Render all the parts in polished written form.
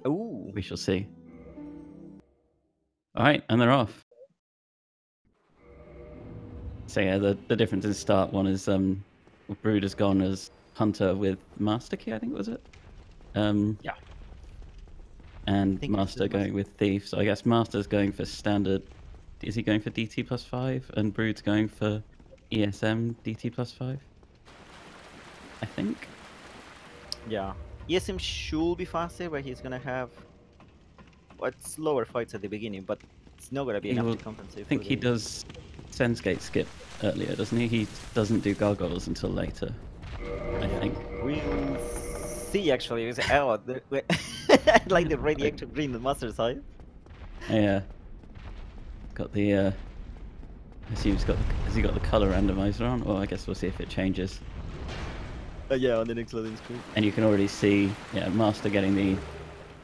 Ooh. We shall see. All right, and they're off. So yeah, the difference in start one is Brood has gone as Hunter with Master Key, I think was it? Yeah. And think Master going with Thief. So I guess Master's going for standard. Is he going for DT +5? And Brood's going for ESM DT +5? I think. Yeah. ESM should be faster, but he's gonna have slower fights at the beginning, but it's not gonna be enough to compensate. I think he does Sensegate skip earlier, doesn't he? He doesn't do gargoyles until later, I think. We'll see, actually. Oh, like the radioactive green, the master side. Yeah. Got the, I assume has he got the color randomizer on? Well, I guess we'll see if it changes. Yeah, on the next loading screen. And you can already see, yeah, Master getting the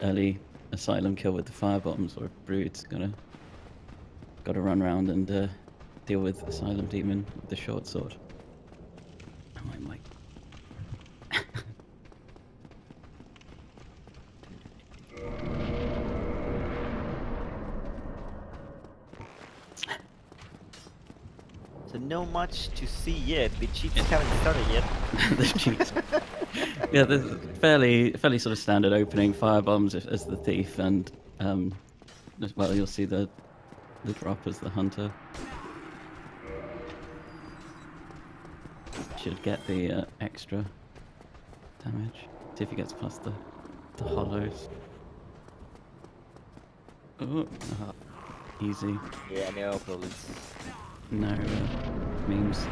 early Asylum kill with the fire bombs, or Brood's gotta run around and deal with Asylum Demon with the short sword. Oh my. So no much to see yet. The cheats haven't started yet. The cheats. Yeah, there's fairly sort of standard opening firebombs as the Thief, and well, you'll see the drop as the Hunter. Should get the extra damage. See if he gets past the hollows. Oh, easy. Yeah, no problems. No memes.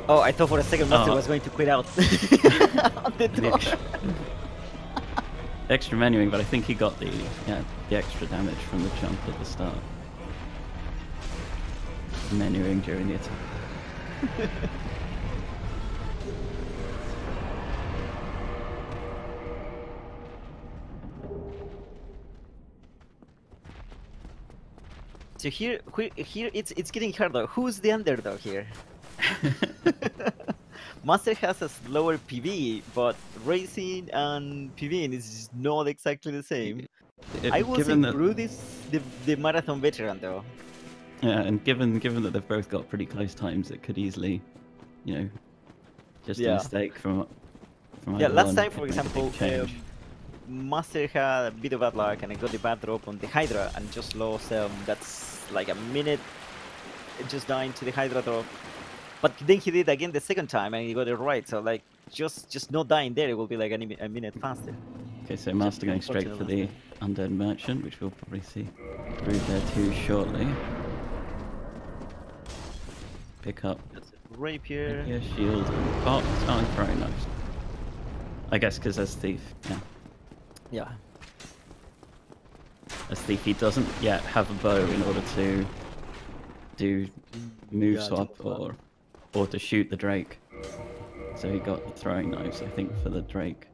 Oh, I thought for a second Master was going to quit out. On the door. Extra menuing, but I think he got the extra damage from the jump at the start. Menuing during the attack. So here it's getting harder. Who's the underdog here? Master has a slower PV, but racing and PVing is not exactly the same. I will say Brood is the marathon veteran, though. Yeah, and given that they've both got pretty close times, it could easily, just a mistake from last time, for example, Master had a bit of bad luck and I got the bad drop on the Hydra and just lost. That's like a minute, just dying to the Hydra drop. But then he did again the second time and he got it right. So like just not dying there, it will be like a minute faster. Okay, so Master going straight for the Undead Merchant, which we'll probably see Brood there too shortly. Pick up Rapier. Yeah, shield. Oh, very nice. I guess because as Thief, yeah. As Thief, he doesn't yet have a bow in order to do move swap or to shoot the Drake. So he got the throwing knives, I think, for the Drake.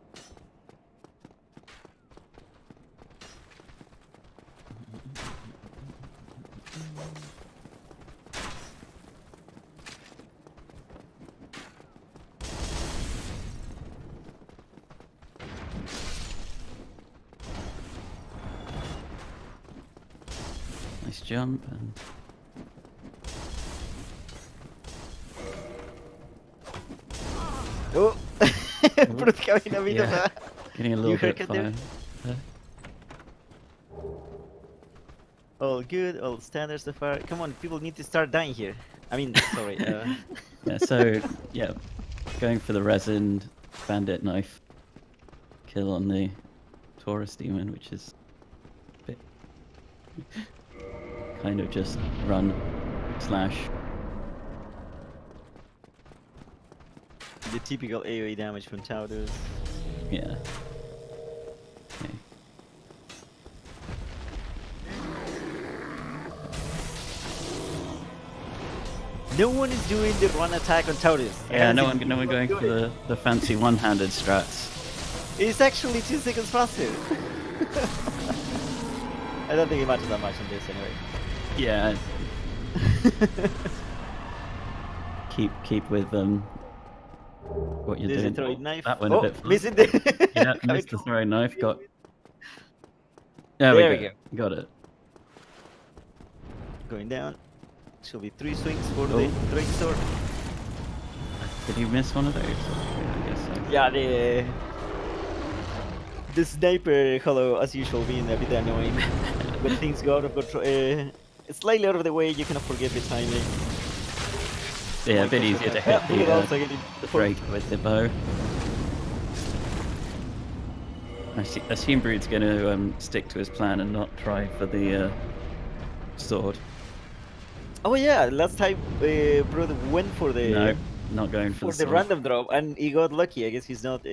Nice jump and oh, getting a little bit fire. All good, all standards so far. Come on, people need to start dying here. I mean, sorry. Yeah, so going for the resin bandit knife kill on the Taurus demon, which is a bit kind of just run slash. The typical AoE damage from Taurus. Yeah. Okay. No one is doing the run attack on Taurus. Yeah, no one going for the fancy one-handed strats. It's actually 2 seconds faster. I don't think it matters that much in this anyway. Yeah. keep with what you're There's doing. a throwing knife. That went a bit far. Missing the... Yeah, missed the throwing knife. There we go. Got it. Going down. Should be 3 swings for the Drake sword. Did he miss one of those? I guess so. Yeah, the sniper hollow, as usual, being a bit annoying. When things go out of control, slightly out of the way, you cannot forget the timing. Yeah, a bit easier to hit the Drake with the bow. I assume Brood's going to stick to his plan and not try for the sword. Oh yeah, last time Brood went for the... No, not going for the random drop, and he got lucky. I guess he's not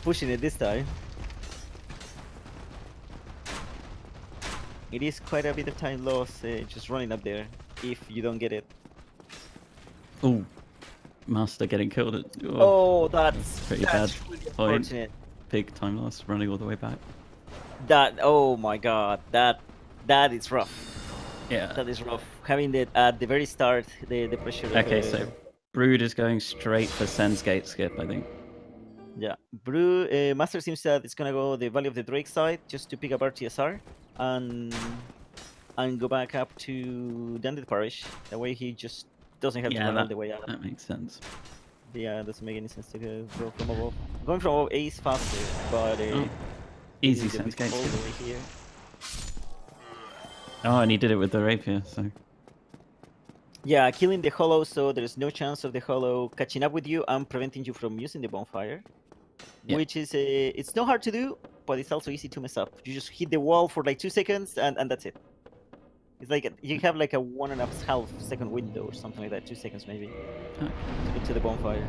pushing it this time. It is quite a bit of time lost just running up there if you don't get it. Oh, Master getting killed. That's pretty bad really point. Unfortunate. Big time loss, running all the way back. Oh my god, that is rough. Yeah, that is rough. Having that at the very start, the pressure. Okay, so Brood is going straight for Sen's gate skip, I think. Yeah, Master seems that it's gonna go the Valley of the Drake side just to pick up RTSR and go back up to Dandit Parish. That way he just doesn't have to run all the way out. That makes sense. Yeah, doesn't make any sense to go from above. Going from above is faster, but easy Sen's gate all the way here. Oh, and he did it with the rapier, so... Yeah, killing the hollow, so there's no chance of the hollow catching up with you and preventing you from using the bonfire. Yep. Which is, it's not hard to do, but it's also easy to mess up. You just hit the wall for like 2 seconds and that's it. It's like, you have like a 1.5 second window or something like that, 2 seconds maybe, to get to the bonfire.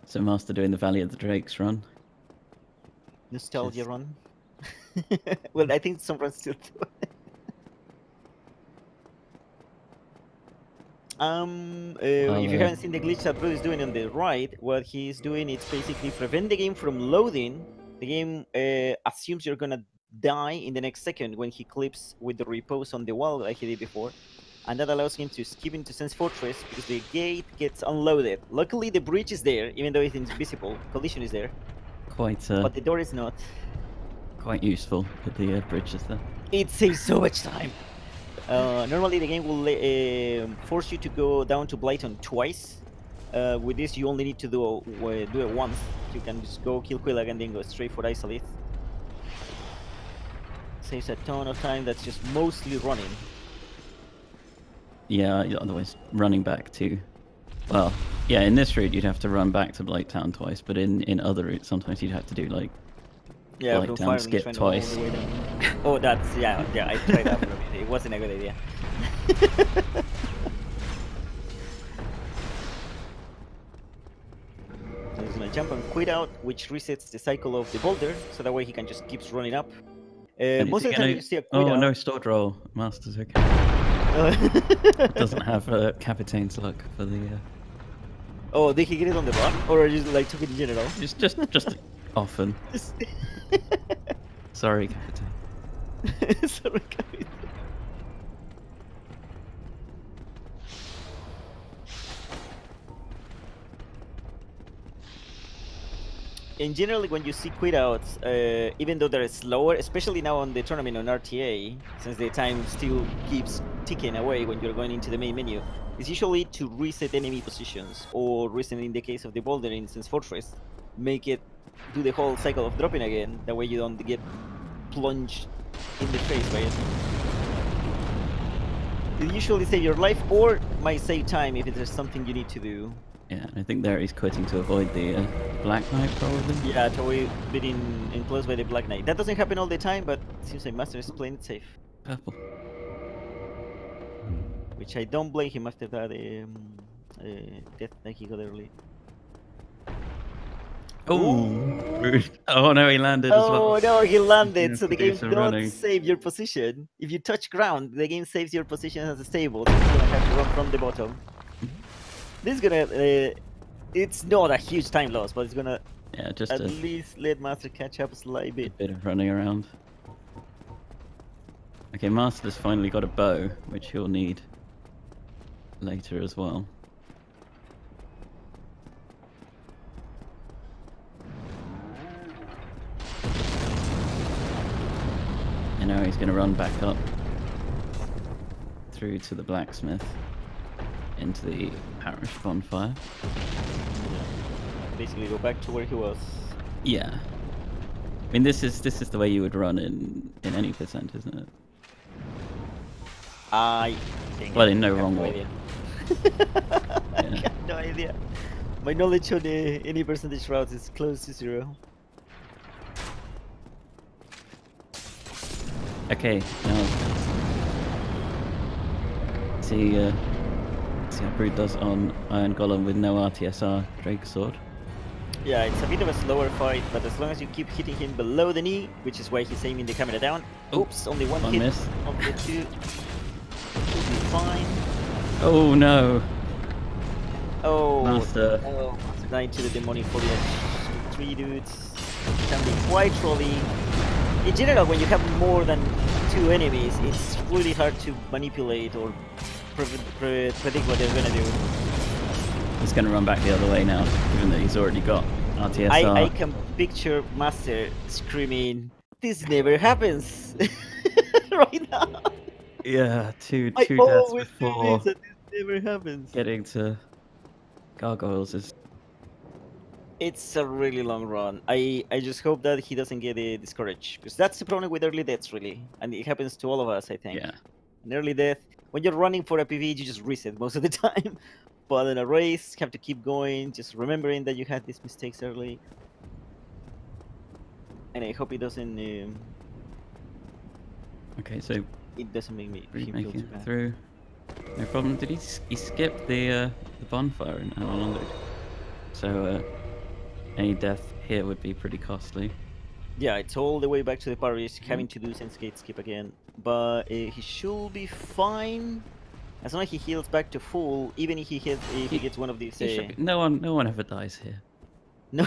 So Master doing the Valley of the Drakes run. Nostalgia run. Well, I think some runs still do it. If you haven't seen the glitch that Brood is doing on the right, what he's doing is basically prevent the game from loading. The game assumes you're gonna die in the next second when he clips with the repose on the wall like he did before. And that allows him to skip into Sen's Fortress because the gate gets unloaded. Luckily the bridge is there, even though it's invisible. Collision is there. But the door is not. Quite useful with the bridges there. It saves so much time. Normally the game will force you to go down to Blyton twice. With this you only need to do it once. You can just go kill Quillag and then go straight for Isolith. Saves a ton of time, that's just mostly running. Yeah, otherwise running back to... Well, yeah, in this route you'd have to run back to Blighttown twice, but in other routes sometimes you'd have to do like... Yeah, Blighttown skip twice. Oh, that's... yeah, I tried that for a bit. It wasn't a good idea. So he's gonna jump and quit out, which resets the cycle of the boulder, so that way he can just keep running up. Most of the time you see a quit out. Oh, no sword roll. Master's okay. Doesn't have Capitain's luck for the... Oh, did he get it on the run? Or just like took it in general? Just often. Sorry, Captain. Sorry, Captain. In general, when you see quit outs, even though they're slower, especially now on the tournament on RTA, since the time still keeps ticking away when you're going into the main menu, it's usually to reset enemy positions, or reset in the case of the boulder in Sen's Fortress, make it do the whole cycle of dropping again, that way you don't get plunged in the face by it. It usually save your life, or might save time if there's something you need to do. Yeah, I think there he's quitting to avoid the Black Knight, probably. Yeah, to avoid being enclosed by the Black Knight. That doesn't happen all the time, but it seems like Master is playing it safe. Purple. Which I don't blame him after that death that he got early. Oh no, he landed as well. Oh no, he landed, so the game don't save your position. If you touch ground, the game saves your position as a stable, so you're gonna have to run from the bottom. This is gonna, it's not a huge time loss, but it's gonna just at least let Master catch up a slight bit. A bit of running around. Okay, Master's finally got a bow, which he'll need. later as well. And now he's going to run back up through to the blacksmith into the parish bonfire. Basically go back to where he was. Yeah. I mean, this is the way you would run in any percent, isn't it? I think well, in no wrong way. I have no idea. My knowledge on any percentage routes is close to 0. Okay, now see how Brood does on Iron Golem with no RTSR Drake Sword. Yeah, it's a bit of a slower fight, but as long as you keep hitting him below the knee, which is why he's aiming the camera down. Oops, only one hit miss. of the 2. Should be fine. Oh no! Oh, Master. Oh, Master died to the demonic foliage. 3 dudes. Can be quite trolly. In general, when you have more than 2 enemies, it's really hard to manipulate or predict what they're gonna do. He's gonna run back the other way now, given that he's already got RTSR. I can picture Master screaming, "This never happens!" right now. Yeah, two deaths before this never happens. Getting to gargoyles is. It's a really long run. I just hope that he doesn't get discouraged, because that's the problem with early deaths, really, and it happens to all of us, I think. Yeah. An early death, when you're running for a PV, you just reset most of the time. But in a race, you have to keep going, just remembering that you had these mistakes early. And I hope it doesn't. Okay, so it doesn't make me making it through. No problem. Did he skip the bonfire in Anolongo? So any death here would be pretty costly. Yeah, it's all the way back to the parish, having to do sense gate skip again. But he should be fine. As long as he heals back to full, even if he gets one of these. No one ever dies here. No,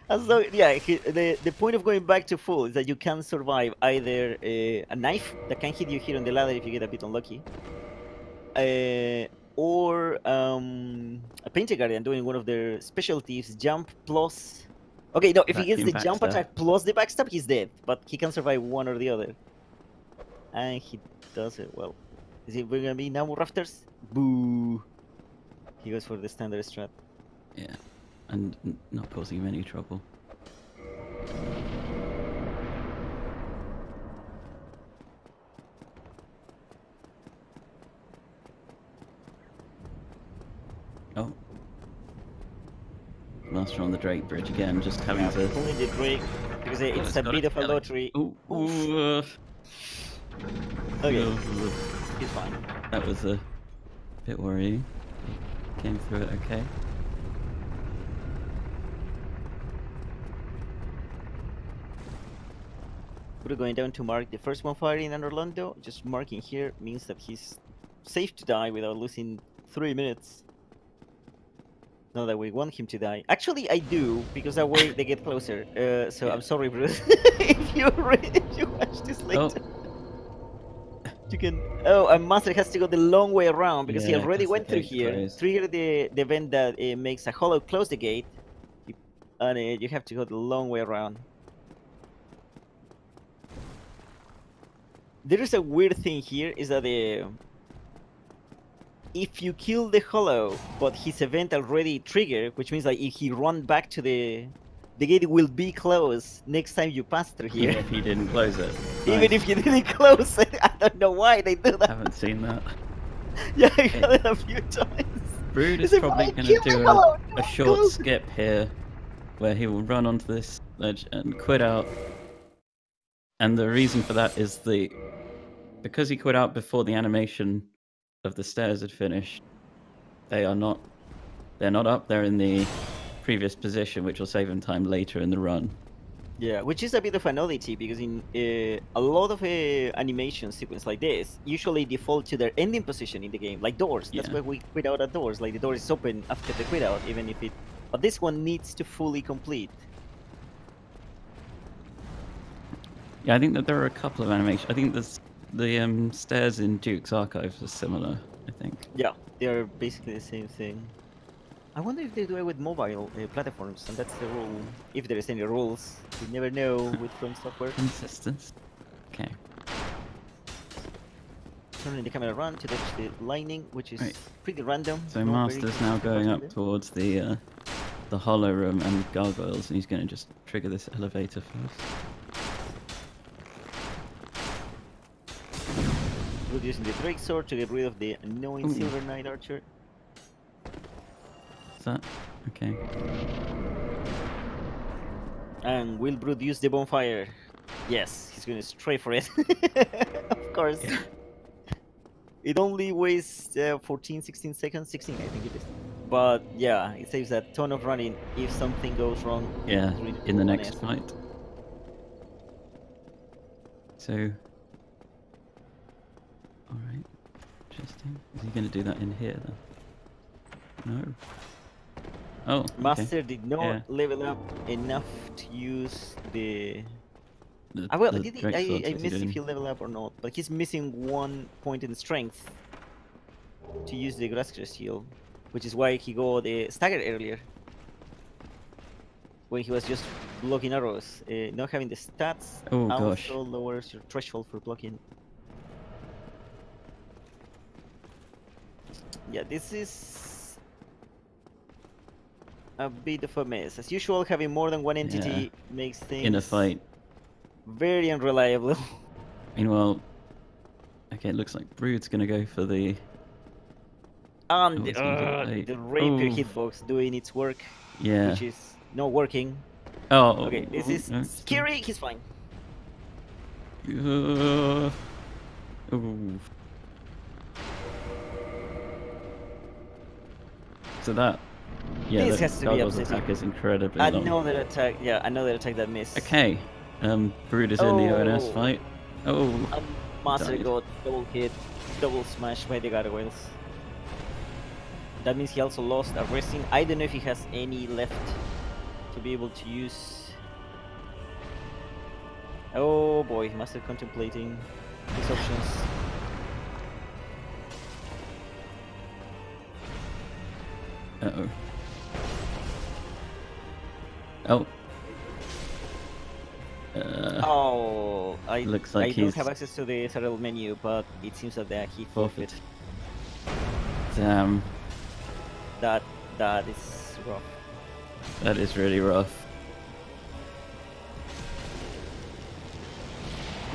as though, yeah. The point of going back to full is that you can survive either a knife that can hit you here on the ladder if you get a bit unlucky, or a painted guardian doing one of their specialties, jump plus. Okay, no, if he gets the jump attack plus the backstab, he's dead. But he can survive one or the other, and he does it well. Is it gonna be now rafters? Boo! He goes for the standard strat. Yeah, and not causing him any trouble. Oh. Master on the Drake Bridge again, just having to... Pulling the Drake, because it's a bit of a lottery. Ooh. Okay. He's fine. That was a bit worrying. Came through it okay. We're going down to mark the first one firing in Orlando. Just marking here means that he's safe to die without losing 3 minutes. Not that we want him to die. Actually, I do, because that way they get closer. So yeah. I'm sorry, Bruce. if you watch this later. Oh. You can. Oh, and Master has to go the long way around because he already went through here. Trigger the event that makes a hollow close the gate, and you have to go the long way around. There is a weird thing here: is that if you kill the hollow, but his event already triggered, which means like if he run back to the gate will be closed next time you pass through here. Even if he didn't close it. Even if you didn't close it. I don't know why they do that. I haven't seen that. Yeah, I got it a few times. Brood is probably going to do a short skip here, where he will run onto this ledge and quit out. And the reason for that is because he quit out before the animation of the stairs had finished, they're not up there in the previous position, which will save him time later in the run. Yeah, which is a bit of an oddity because in a lot of animation sequence like this usually default to their ending position in the game, like doors. That's why we quit out at doors. Like the door is open after the quit out, even if it. But this one needs to fully complete. Yeah, I think that there are a couple of animations. I think the stairs in Duke's Archives are similar. I think. Yeah, they are basically the same thing. I wonder if they do it with mobile platforms, and that's the rule. If there is any rules, you never know with From Software. Consistency. Okay. Turning the camera around to touch the lining, which is pretty random. So Master's now going up towards the hollow room and gargoyles, and he's going to just trigger this elevator first. Using the Drake Sword to get rid of the annoying Silver Knight Archer. Is that okay? And will Brood use the bonfire? Yes, he's gonna stray for it. Of course. Yeah. It only weighs 14, 16 seconds, 16 I think it is. But yeah, it saves a ton of running if something goes wrong. Yeah, in the next fight. So... Alright, interesting. Is he going to do that in here then? No. Oh, okay. Master did not level up enough to use the... I missed if he leveled up or not, but he's missing 1 point in strength to use the Grasscrest heal, which is why he got the stagger earlier. When he was just blocking arrows. Not having the stats also lowers your threshold for blocking. Yeah, this is a bit of a mess. As usual, having more than one entity makes things in a fight very unreliable. Meanwhile, okay, it looks like Brood's gonna go for the the rapier hitbox doing its work. Yeah, which is not working. Oh, okay, this is scary. He's fine. So that, this has to be upsetting. Attack is incredibly long. Another attack, another attack that missed. Okay, Brood is in the ONS fight. Master got double hit, double smash by the gargoyles. That means he also lost a resting. I don't know if he has any left to be able to use. Oh boy, Master contemplating his options. Uh-oh. Oh. Looks like I don't have access to the SRL menu, but it seems that he forfeit. Damn. That is rough. That is really rough.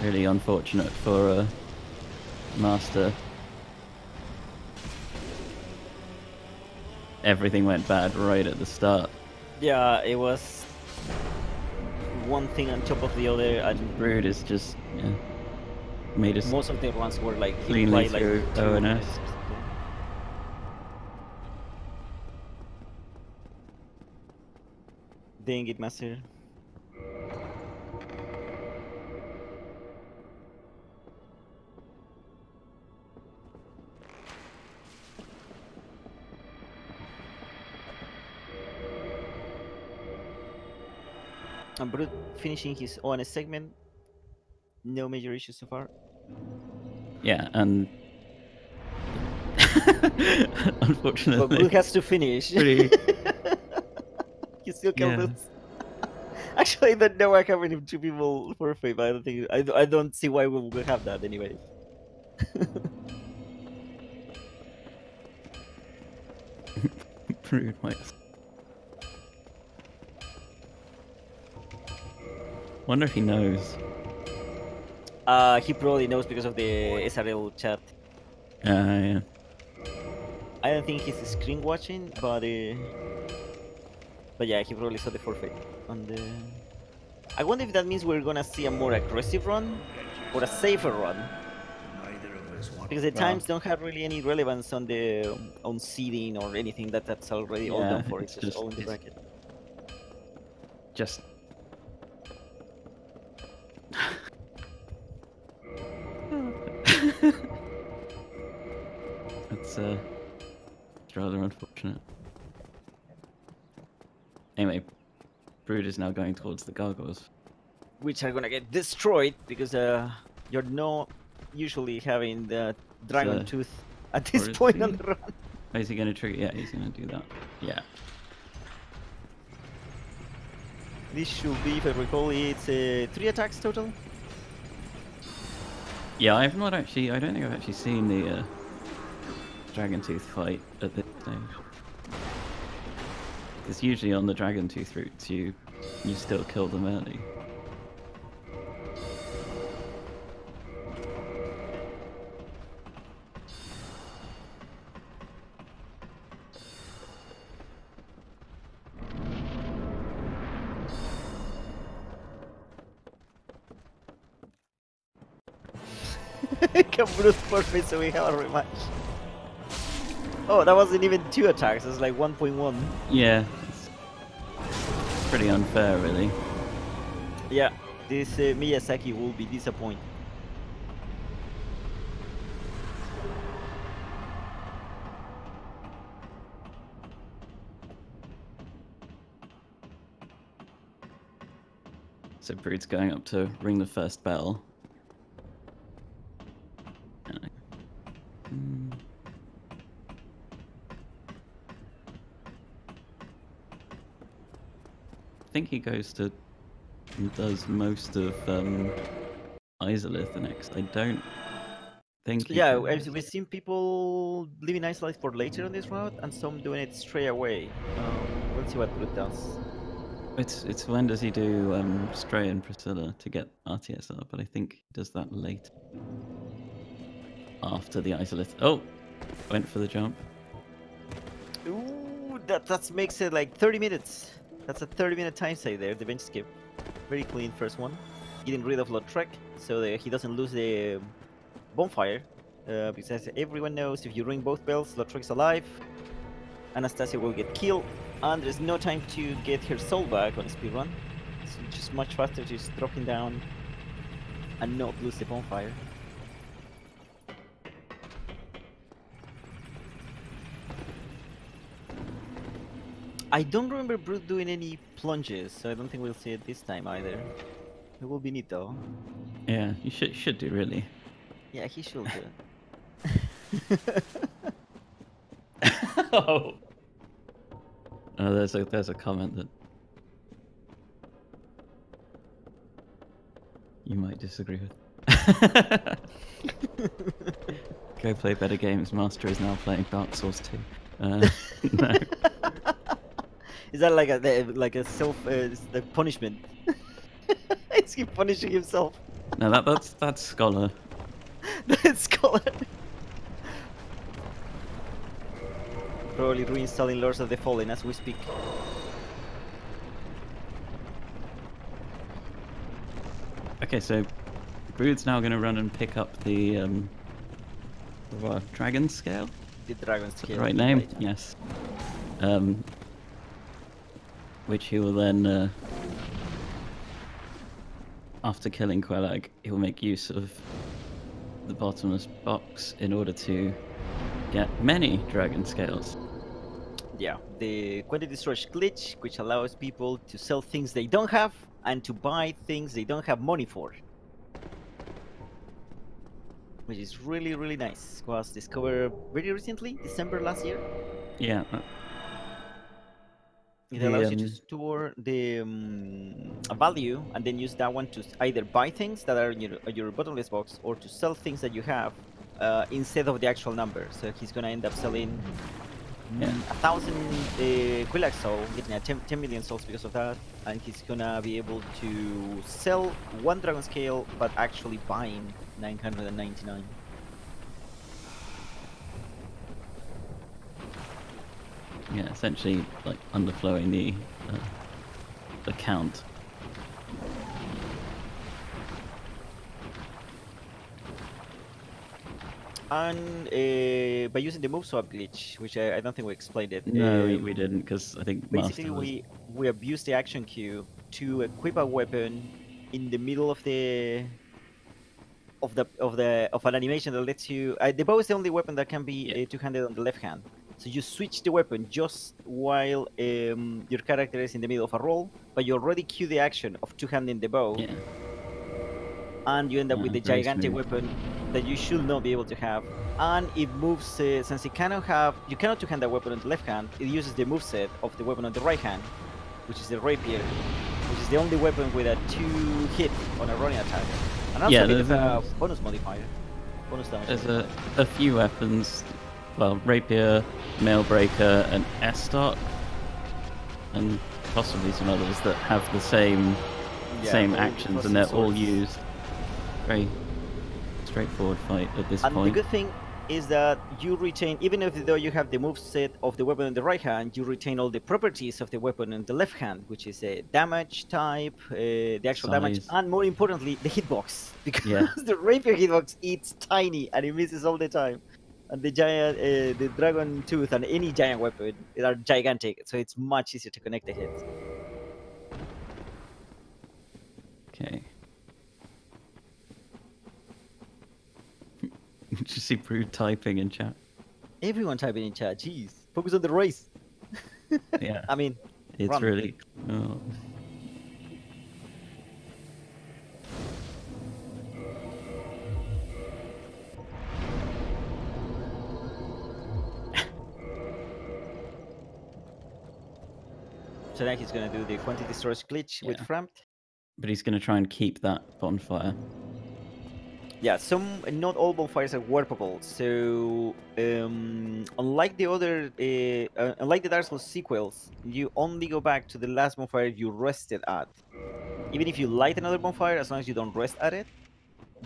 Really unfortunate for Master. Everything went bad right at the start. Yeah, it was one thing on top of the other, and Brood is just made us. Most of the runs were like cleanly through ONS. Dang it, Master. And Brood finishing his ONS segment. No major issues so far. Yeah, and unfortunately, but Brood has to finish. Pretty... He still can't lose. Actually, I don't know why having 2 people forfeit, but I don't think I don't see why we will have that anyway. Brood might. Wonder if he knows. He probably knows because of the SRL chat. Yeah. I don't think he's screen watching, but yeah, he probably saw the forfeit on the. I wonder if that means we're gonna see a more aggressive run or a safer run. Because the times don't have really any relevance on the seeding or anything that's already all done for. It's just all in the bracket. Just. It's rather unfortunate. Anyway, Brood is now going towards the gargoyles, which are gonna get destroyed because you're not usually having the dragon tooth at this point on the run. Oh, is he going to trigger? Yeah, he's going to do that. Yeah. This should be, if I recall, it's 3 attacks total. Yeah, I don't think I've actually seen the Dragon Tooth fight at this stage. Because usually on the Dragon Tooth routes, you still kill them early. Can brute force me so we have a rematch. Oh, that wasn't even 2 attacks, it was like 1.1. Yeah, it's pretty unfair, really. Yeah, this Miyazaki will be disappointed. So Brood's going up to ring the first bell. I think he goes to and does most of Isolith next. I don't think. Yeah, we've seen people leaving Isolith for later on this route, and some doing it straight away. We'll see what Brute does. It's when does he do Stray and Priscilla to get RTS up? But I think he does that later. After the Isolith. Oh, went for the jump. Ooh, that makes it like 30 minutes. That's a 30-minute time save there, the bench skip. Very clean first one. Getting rid of Lautrec so that he doesn't lose the bonfire. Because as everyone knows, if you ring both bells, Lautrec's alive. Anastasia will get killed, and there's no time to get her soul back on a speedrun. It's just much faster just dropping down and not lose the bonfire. I don't remember Brute doing any plunges, so I don't think we'll see it this time either. It will be neat though. Yeah, you should do really. Yeah, he should do. Oh, there's a comment that you might disagree with. Go play better games. Master is now playing Dark Souls 2. No. Is that like a self the punishment? Is he punishing himself? No, that's Scholar. That's Scholar. Probably reinstalling Lords of the Fallen as we speak. Okay, so Brood's now going to run and pick up the Dragon Scale. The Dragon Scale. The right name, right. Yes. Which he will then, after killing Quelag, he will make use of the bottomless box in order to get many Dragon Scales. Yeah, the quantity storage glitch, which allows people to sell things they don't have and to buy things they don't have money for. Which is really, really nice. It was discovered very recently, December last year. Yeah. It allows you to store the value and then use that one to either buy things that are in your bottomless box or to sell things that you have instead of the actual number. So he's going to end up selling 1,000 Quilax Soul, getting 10 million souls because of that. And he's going to be able to sell 1 Dragon Scale, but actually buying 999. Yeah, essentially like underflowing the count. And by using the move swap glitch, which I don't think we explained it. No, we didn't, because I think basically we abuse the action queue to equip a weapon in the middle of an animation that lets you. The bow is the only weapon that can be two-handed on the left hand. So you switch the weapon just while your character is in the middle of a roll, but you already cue the action of two-handing the bow. Yeah. And you end up with the gigantic weapon that you should not be able to have, and it moves since you cannot two-hand that weapon on the left hand. It uses the moveset of the weapon on the right hand, which is the rapier, which is the only weapon with a 2-hit on a running attack, and also there's a bonus modifier, bonus damage. There's a few weapons, well, rapier, mailbreaker, and S-stock, and possibly some others that have the same actions, and they're all used. Very straightforward fight at this point. And the good thing is that you retain, even though you have the moveset of the weapon on the right hand, you retain all the properties of the weapon on the left hand, which is a damage type, the actual damage, and more importantly, the hitbox. Because the rapier hitbox, it's tiny and it misses all the time. And the giant, the dragon tooth and any giant weapon are gigantic, so it's much easier to connect the hits. Okay. Did you see Brood typing in chat? Everyone typing in chat. Jeez, focus on the race. Yeah. I mean, it's run. Really. Oh. So now he's gonna do the quantity storage glitch with Framped. But he's gonna try and keep that bonfire. Yeah, not all bonfires are warpable. So unlike the other, unlike the Dark Souls sequels, you only go back to the last bonfire you rested at. Even if you light another bonfire, as long as you don't rest at it,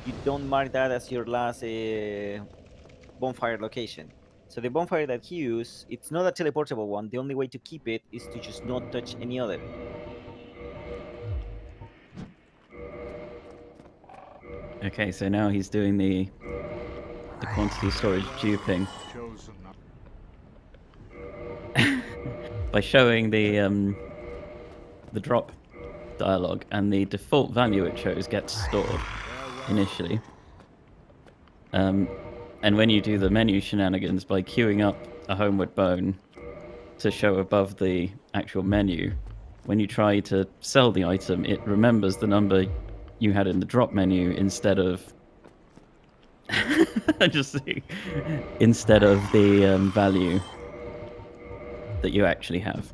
you don't mark that as your last bonfire location. So the bonfire that he used, it's not a teleportable one. The only way to keep it is to just not touch any other. Okay, so now he's doing the quantity storage duping by showing the drop dialogue, and the default value it shows gets stored initially. And when you do the menu shenanigans by queuing up a homeward bone to show above the actual menu, when you try to sell the item, it remembers the number you had in the drop menu instead of instead of the value that you actually have.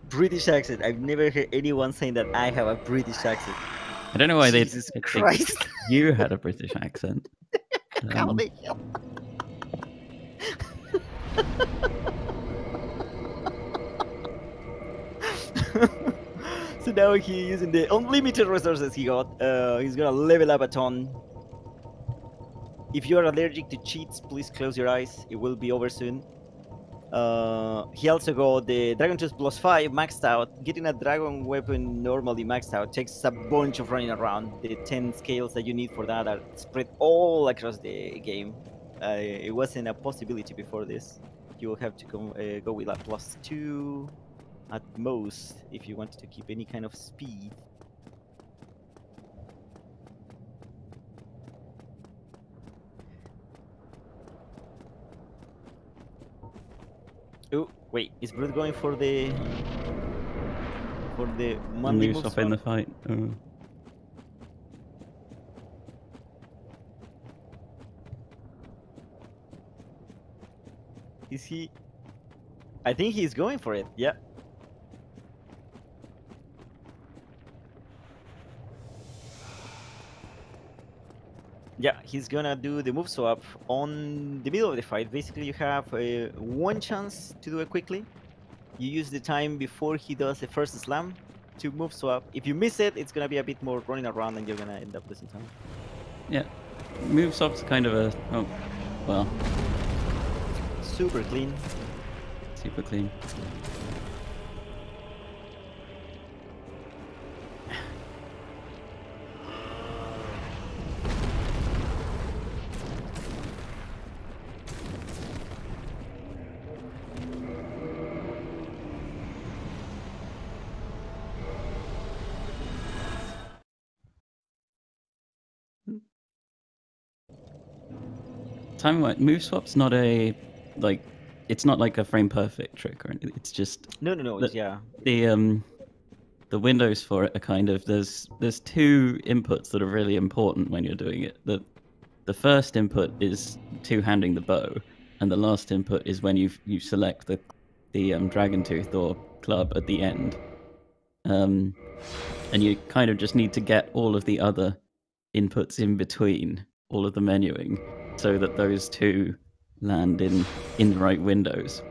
British accent. I've never heard anyone saying that I have a British accent. I don't know why Jesus Christ. You had a British accent. How the hell? So now he's using the unlimited resources he got. He's gonna level up a ton. If you are allergic to cheats, please close your eyes. It will be over soon. He also got the Dragon Tooth +5 maxed out. Getting a dragon weapon normally maxed out takes a bunch of running around. The 10 scales that you need for that are spread all across the game. It wasn't a possibility before this. You will have to go with a +2 at most if you wanted to keep any kind of speed. Oh wait, is Brood going for the Monday move swap in the fight? Oh. Is he? I think he's going for it. Yeah. Yeah, he's gonna do the move swap on the middle of the fight. Basically, you have one chance to do it quickly. You use the time before he does the first slam to move swap. If you miss it, it's gonna be a bit more running around and you're gonna end up losing time. Yeah, move swap's kind of a... oh, well... super clean. Super clean. Time move swap's not a it's not like a frame perfect trick or anything. It's just no. Yeah. The the windows for it are kind of there's two inputs that are really important when you're doing it. The first input is two-handing the bow, and the last input is when you select the dragon tooth or club at the end. And you kind of just need to get all of the other inputs in between, all of the menuing, so that those two land in the right windows.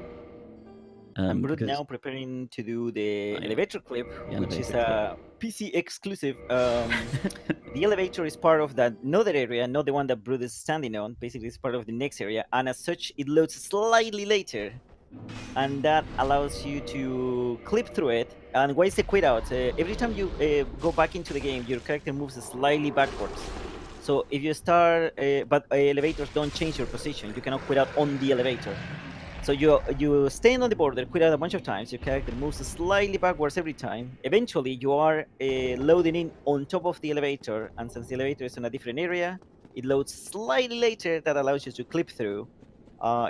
I'm now preparing to do the elevator clip, which is a PC exclusive. The elevator is part of that another area, not the one that Brood is standing on. Basically, it's part of the next area, and as such, it loads slightly later, and that allows you to clip through it. And why is the quit out? Every time you go back into the game, your character moves slightly backwards. So if you start, but elevators don't change your position. You cannot quit out on the elevator. So you stand on the border, quit out a bunch of times. Your character moves slightly backwards every time. Eventually, you are loading in on top of the elevator, and since the elevator is in a different area, it loads slightly later. That allows you to clip through.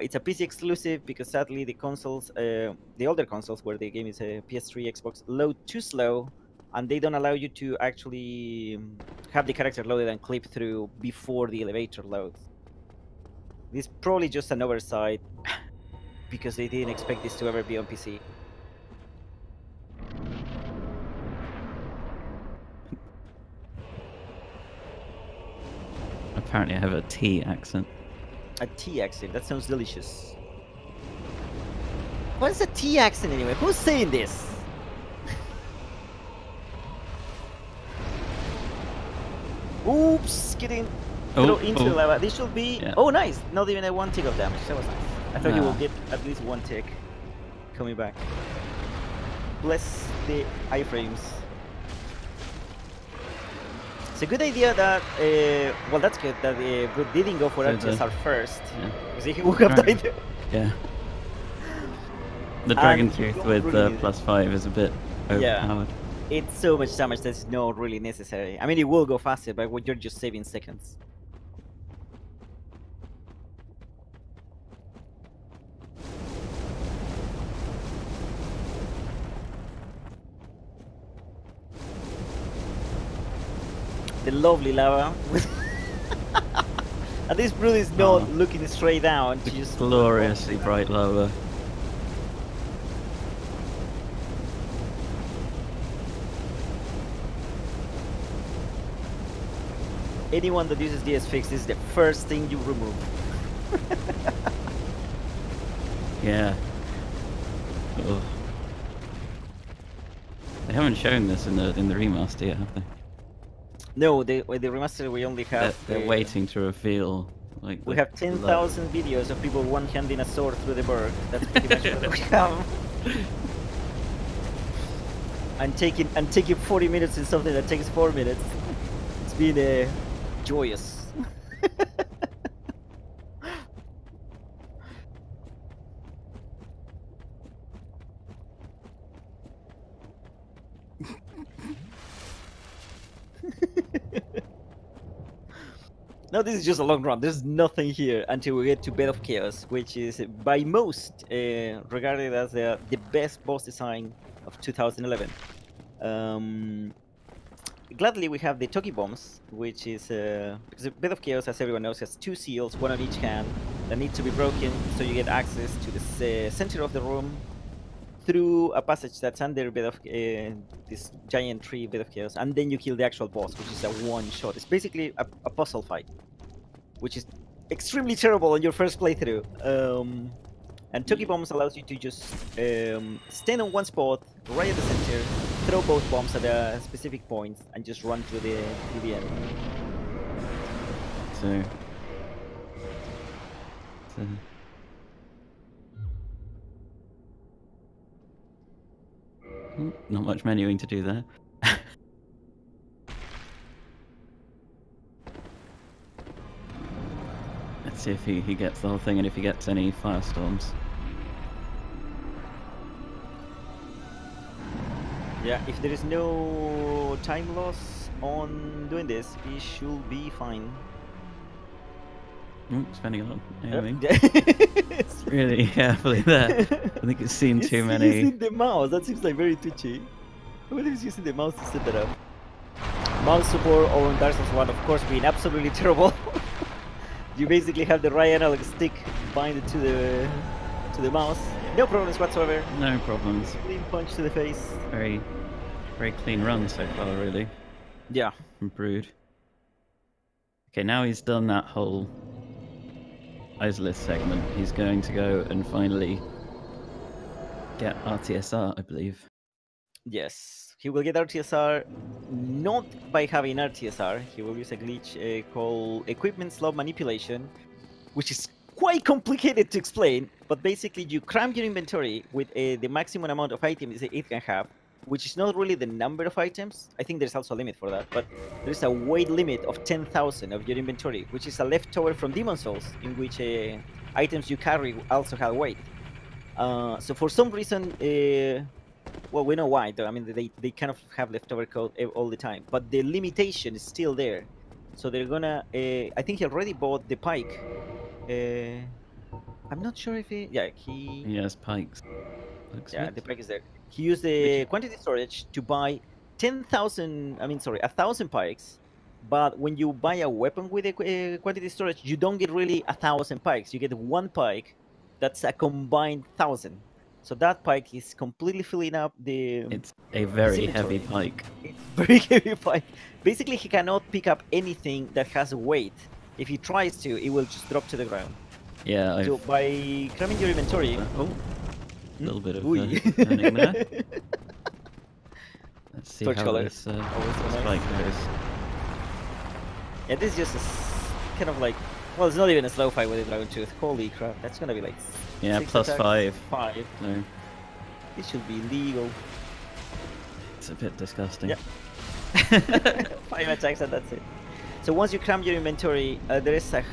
It's a PC exclusive because sadly the consoles, the older consoles where the game is a PS3, Xbox, load too slow, and they don't allow you to actually have the character loaded and clip through before the elevator loads. This is probably just an oversight because they didn't expect this to ever be on PC. Apparently I have a T accent. A T accent? That sounds delicious. What is a T accent anyway? Who's saying this? Oops, getting into the lava. This should be... Yeah. Oh, nice! Not even a 1 tick of damage. That was nice. I thought you will get at least 1 tick coming back. Bless the iframes. It's a good idea that, well, that's good that Brood didn't go for SR first. Yeah. Because he would have died there. Yeah. The Dragon Tooth with +5 is a bit overpowered. Yeah. It's so much damage that's not really necessary. I mean, it will go faster, but you're just saving seconds. The lovely lava. At least Brood is not looking straight down. Just gloriously bright lava. Anyone that uses DS Fix, this is the first thing you remove. Yeah. Ugh. They haven't shown this in the remaster yet, have they? No, the remaster we only have. They're waiting to reveal. Like we have 10,000 videos of people one-handing a sword through the berg. That's pretty much what we have. And taking 40 minutes in something that takes 4 minutes. It's been joyous. No, this is just a long run. There's nothing here until we get to Bed of Chaos, which is by most regarded as the best boss design of 2011. Gladly, we have the Toki Bombs, which is because Bed of Chaos, as everyone knows, has 2 seals, 1 on each hand, that need to be broken, so you get access to the center of the room through a passage that's under Bed of this giant tree, Bed of Chaos, and then you kill the actual boss, which is a one-shot. It's basically a puzzle fight, which is extremely terrible on your first playthrough. And Toki Bombs allows you to just stand on one spot, right at the center, throw both bombs at a specific point, and just run through the end. So not much menuing to do there. Let's see if he gets the whole thing and if he gets any firestorms. Yeah, if there is no time loss on doing this, he should be fine. Spending a lot of aiming. Really carefully there. I think it's seen too many. Using the mouse, that seems like very twitchy. I wonder who's using the mouse to set that up. Mouse support on Dark Souls 1, of course, being absolutely terrible. You basically have the right analog stick binded to the mouse. No problems whatsoever. No problems. Clean punch to the face. Very, very clean run so far, really. Yeah. From Brood. Okay, now he's done that whole Isolith segment. He's going to go and finally get RTSR, I believe. Yes, he will get RTSR not by having RTSR. He will use a glitch called equipment slot manipulation, which is quite complicated to explain. But basically, you cram your inventory with the maximum amount of items it can have, which is not really the number of items. I think there's also a limit for that, but there's a weight limit of 10,000 of your inventory, which is a leftover from Demon Souls, in which items you carry also have weight. So for some reason, well, we know why, though. I mean, they kind of have leftover code all the time, but the limitation is still there. So they're gonna. I think he already bought the pike. I'm not sure if he. Yeah, he has pikes. Yeah, the pike is there. He used the quantity storage to buy 10,000. I mean, sorry, 1,000 pikes. But when you buy a weapon with a quantity storage, you don't get really 1,000 pikes. You get one pike. That's a combined 1,000. So that pike is completely filling up the. It's a very heavy pike. It's very heavy pike. Basically, he cannot pick up anything that has weight. If he tries to, it will just drop to the ground. Yeah. So by cramming your inventory, a little bit of turning there. Let's see how this spike goes. Yeah, this is just a kind of like. Well, it's not even a slow fight with the Dragon Tooth. Holy crap, that's gonna be like. Yeah, plus attacks. 5. No. This should be legal. It's a bit disgusting. Yep. 5 attacks and that's it. So once you cram your inventory, there is a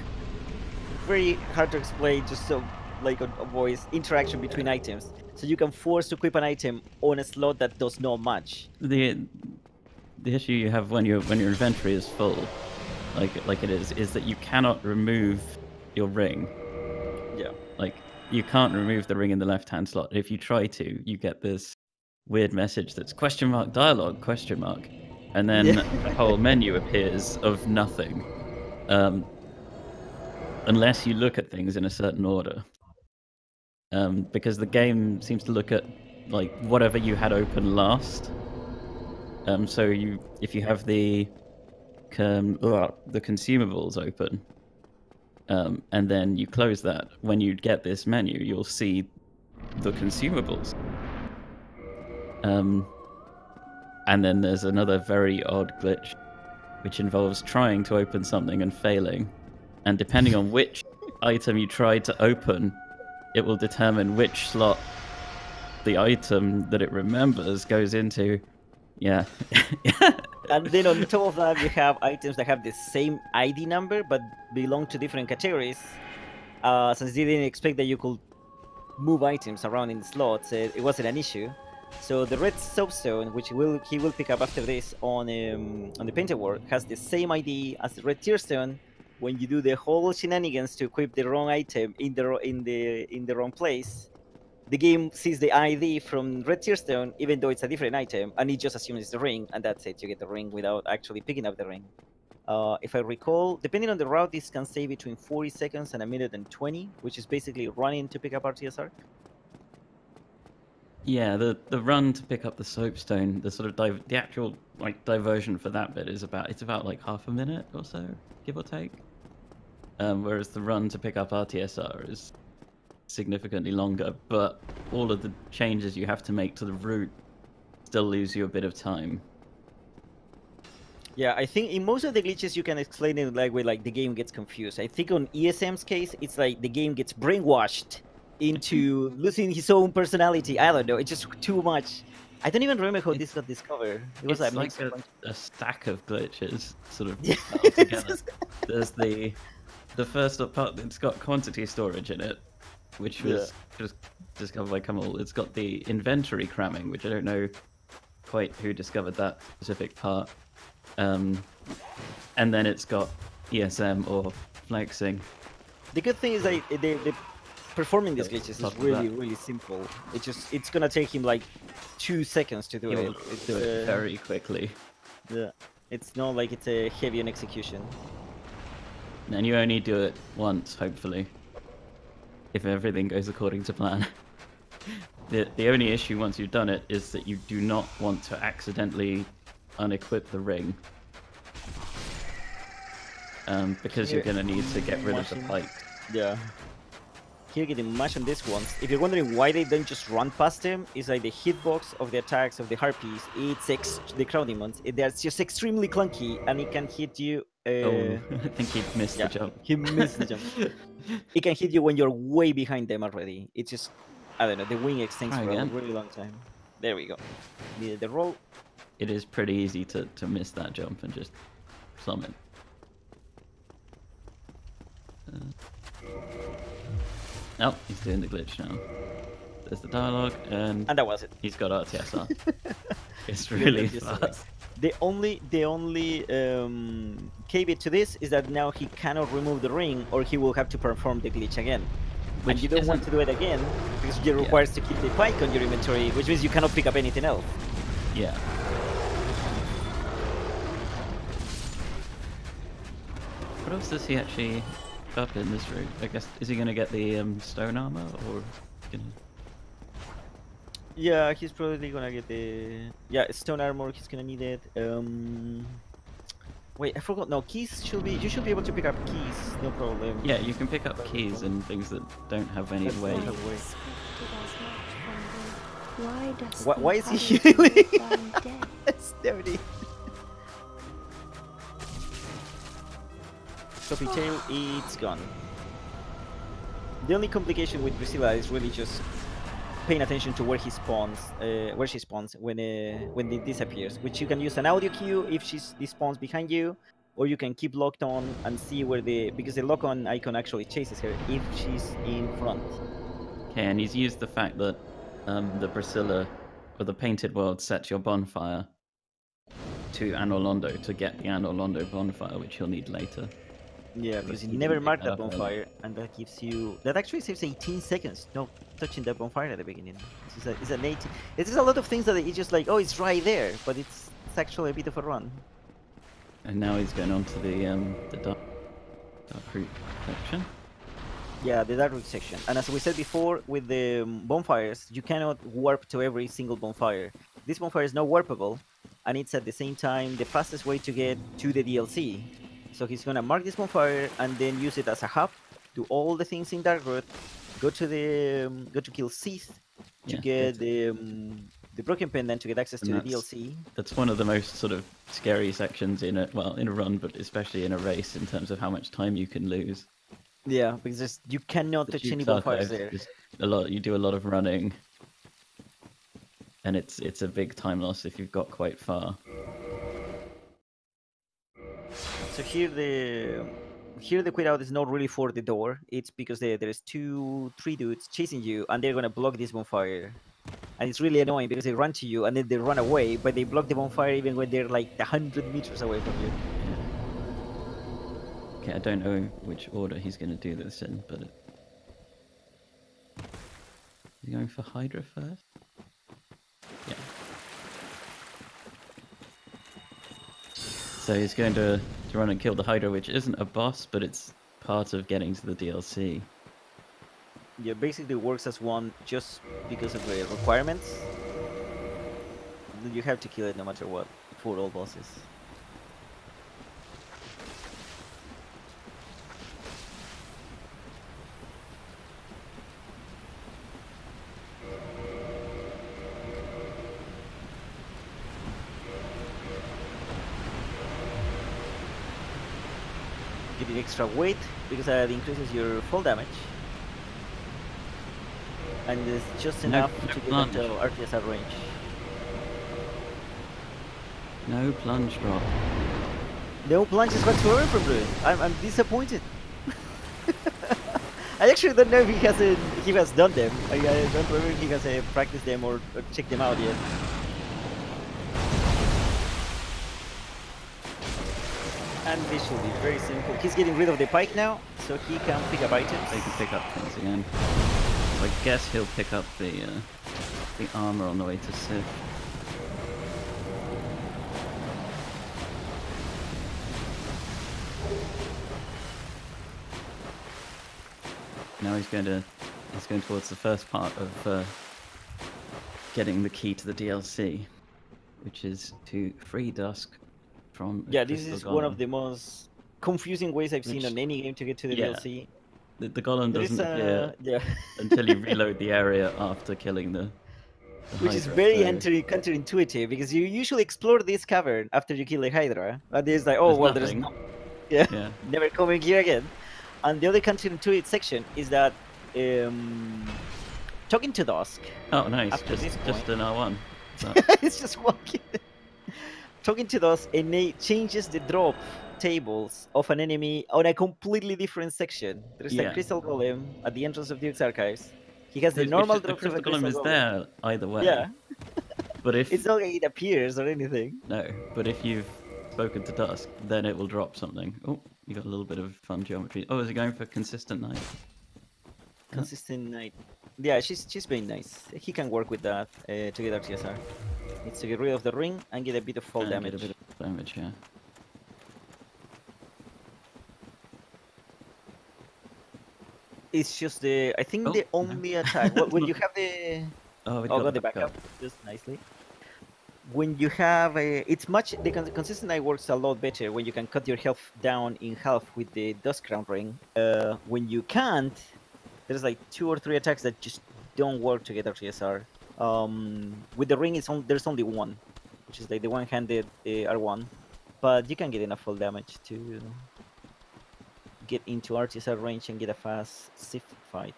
very hard to explain, just so like a voice interaction between items. So you can force to equip an item on a slot that does not match. The issue you have when your inventory is full, like it is that you cannot remove your ring. Yeah. Like you can't remove the ring in the left-hand slot. If you try to, you get this weird message that's dialogue ? And then a whole menu appears of nothing, unless you look at things in a certain order. Because the game seems to look at like whatever you had open last. So if you have the consumables open, and then you close that, when you get this menu, you'll see the consumables. And then there's another very odd glitch, which involves trying to open something and failing. And depending on which item you try to open, it will determine which slot the item that it remembers goes into. Yeah. And then on top of that, you have items that have the same ID number, but belong to different categories. Since they didn't expect that you could move items around in the slots, it wasn't an issue. So the red soapstone, which he will pick up after this on the painted work, has the same ID as the red tearstone. When you do the whole shenanigans to equip the wrong item in the wrong place, the game sees the ID from red tearstone, even though it's a different item, and it just assumes it's the ring, and that's it. You get the ring without actually picking up the ring. If I recall, depending on the route, this can save between 40 seconds and a minute and 20, which is basically running to pick up RTSR. Yeah, the run to pick up the soapstone, the sort of the actual like diversion for that bit is about like half a minute or so, give or take. Whereas the run to pick up RTSR is significantly longer, but all of the changes you have to make to the route still leaves you a bit of time. Yeah, I think in most of the glitches you can explain it like where like the game gets confused. I think on ESM's case, it's like the game gets brainwashed into losing his own personality. I don't know, it's just too much. I don't even remember how this got discovered. It was like a stack of glitches sort of piled together. There's the first part that's got quantity storage in it, which was just discovered by Kamal. It's got the inventory cramming, which I don't know quite who discovered that specific part. And then it's got ESM or flexing. The good thing is that performing these glitches is really simple. It's gonna take him like 2 seconds to do it. It's do it very quickly. Yeah, it's not like it's a heavy on execution. And you only do it once, hopefully, if everything goes according to plan. The only issue once you've done it is that you do not want to accidentally unequip the ring. Because you're going to need to get rid of the pike. Yeah. Here getting mashed on this ones. If you're wondering why they don't just run past him, it's like the hitbox of the attacks of the harpies. The crowd demons. They're just extremely clunky, and it can hit you. I think he missed the jump. He missed the jump. It can hit you when you're way behind them already. It's just, I don't know, the wing extends for a really long time. There we go. The roll. It is pretty easy to miss that jump and just summon. Oh, he's doing the glitch now. There's the dialogue, and that was it. He's got RTSR. It's really fast. The only caveat to this is that now he cannot remove the ring, or he will have to perform the glitch again. And you don't want to do it again because it requires to keep the pike on your inventory, which means you cannot pick up anything else. Yeah. What else does he actually up in this route? I guess, is he going to get the stone armor, or gonna... Yeah, he's probably gonna get the stone armor. He's gonna need it. Wait, I forgot. No, keys should be. You should be able to pick up keys, no problem. Yeah, you can pick up keys and things that don't have any weight. Why is he healing? That's dirty. Copy tail, it's gone. The only complication with Priscilla is really just paying attention to where he spawns, where she spawns when it disappears. Which you can use an audio cue if she spawns behind you, or you can keep locked on and see where because the lock on icon actually chases her if she's in front. Okay, and he's used the fact that the Priscilla or the Painted World sets your bonfire to Anor Londo to get the Anor Londo bonfire, which you'll need later. Yeah, because you never marked that bonfire, and that gives you... That actually saves 18 seconds, no touching that bonfire at the beginning. It's an 18... It's a lot of things that it's just like, oh, it's right there, but it's actually a bit of a run. And now he's going on to the dark route section. Yeah, the dark route section. And as we said before, with the bonfires, you cannot warp to every single bonfire. This bonfire is not warpable, and it's at the same time the fastest way to get to the DLC. So he's gonna mark this bonfire and then use it as a hub, do all the things in Dark Road, go to kill Sith to get the broken pendant to get access to the DLC. That's one of the most sort of scary sections in a run, but especially in a race in terms of how much time you can lose. Yeah, because you cannot touch any bonfires there. You do a lot of running, and it's a big time loss if you've got quite far. So here the quit out is not really for the door. It's because there's 3 dudes chasing you, and they're gonna block this bonfire. And it's really annoying because they run to you and then they run away, but they block the bonfire even when they're like 100 meters away from you. Okay, I don't know which order he's gonna do this in, but is he going for Hydra first? Yeah. So he's going to run and kill the Hydra, which isn't a boss, but it's part of getting to the DLC. Yeah, basically works as one just because of the requirements. You have to kill it no matter what, for all bosses. Getting extra weight because it increases your fall damage, and it's just enough to get into RTSR range. No plunge drop. No plunge is whatsoever from Bruce. I'm disappointed. I actually don't know if he has done them. I don't remember if he has practiced them or checked them out yet. and visually, very simple. He's getting rid of the pike now, so he can pick up items. He can pick up things again. So I guess he'll pick up the armor on the way to Civ. Now he's going towards the first part of getting the key to the DLC, which is to free Dusk from this is golem. one of the most confusing ways I've seen on any game to get to the DLC. The golem doesn't appear until you reload the area after killing the which Hydra, is very counterintuitive, because you usually explore this cavern after you kill the Hydra, and there's like, oh, well, there's no... never coming here again. And the other counterintuitive section is that talking to Dusk. Oh, nice. Just an R1. So. It's just walking. Talking to Dusk, and it changes the drop tables of an enemy on a completely different section. There's a crystal golem at the entrance of Duke's archives. He has the normal drops of a crystal golem. Is there either way. Yeah. But if it's not like it appears or anything. No, but if you've spoken to Dusk, then it will drop something. Oh, you got a little bit of fun geometry. Oh, is it going for consistent night? Consistent night. Yeah, she's being nice. He can work with that to get RTSR. Needs to get rid of the ring and get a bit of fall damage. Get a bit of damage, yeah. It's just the... I think the only attack... when you have the... got the backup. Just nicely. When you have a... It's much... The consistent night works a lot better when you can cut your health down in half with the Dusk Crown ring. When you can't, there's like 2 or 3 attacks that just don't work to get RTSR. With the ring, there's only one, which is like the one-handed R1, but you can get enough full damage to get into RTSR range and get a fast Civ fight.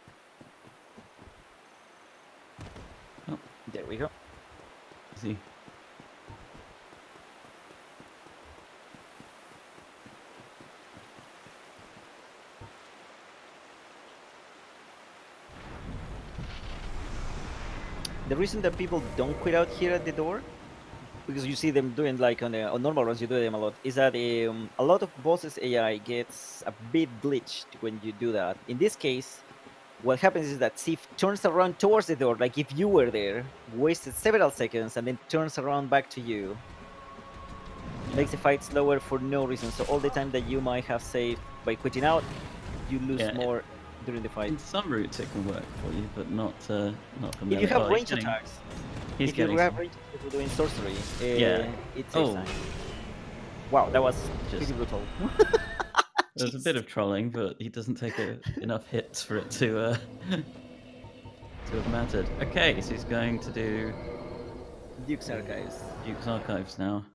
Oh, there we go. See. The reason that people don't quit out here at the door, because you see them doing like on normal runs, you do them a lot, is that a lot of bosses AI gets a bit glitched when you do that. In this case, what happens is that Civ turns around towards the door, like if you were there, wasted several seconds, and then turns around back to you. Makes the fight slower for no reason, so all the time that you might have saved by quitting out, you lose more during the fight. In some routes it can work for you, but not from if you have range attacks. If you have range attacks doing sorcery, it takes time. Wow, that was pretty brutal. There's a bit of trolling, but he doesn't take enough hits for it to have mattered. Okay, so he's going to do Duke's Archives. Duke's Archives now.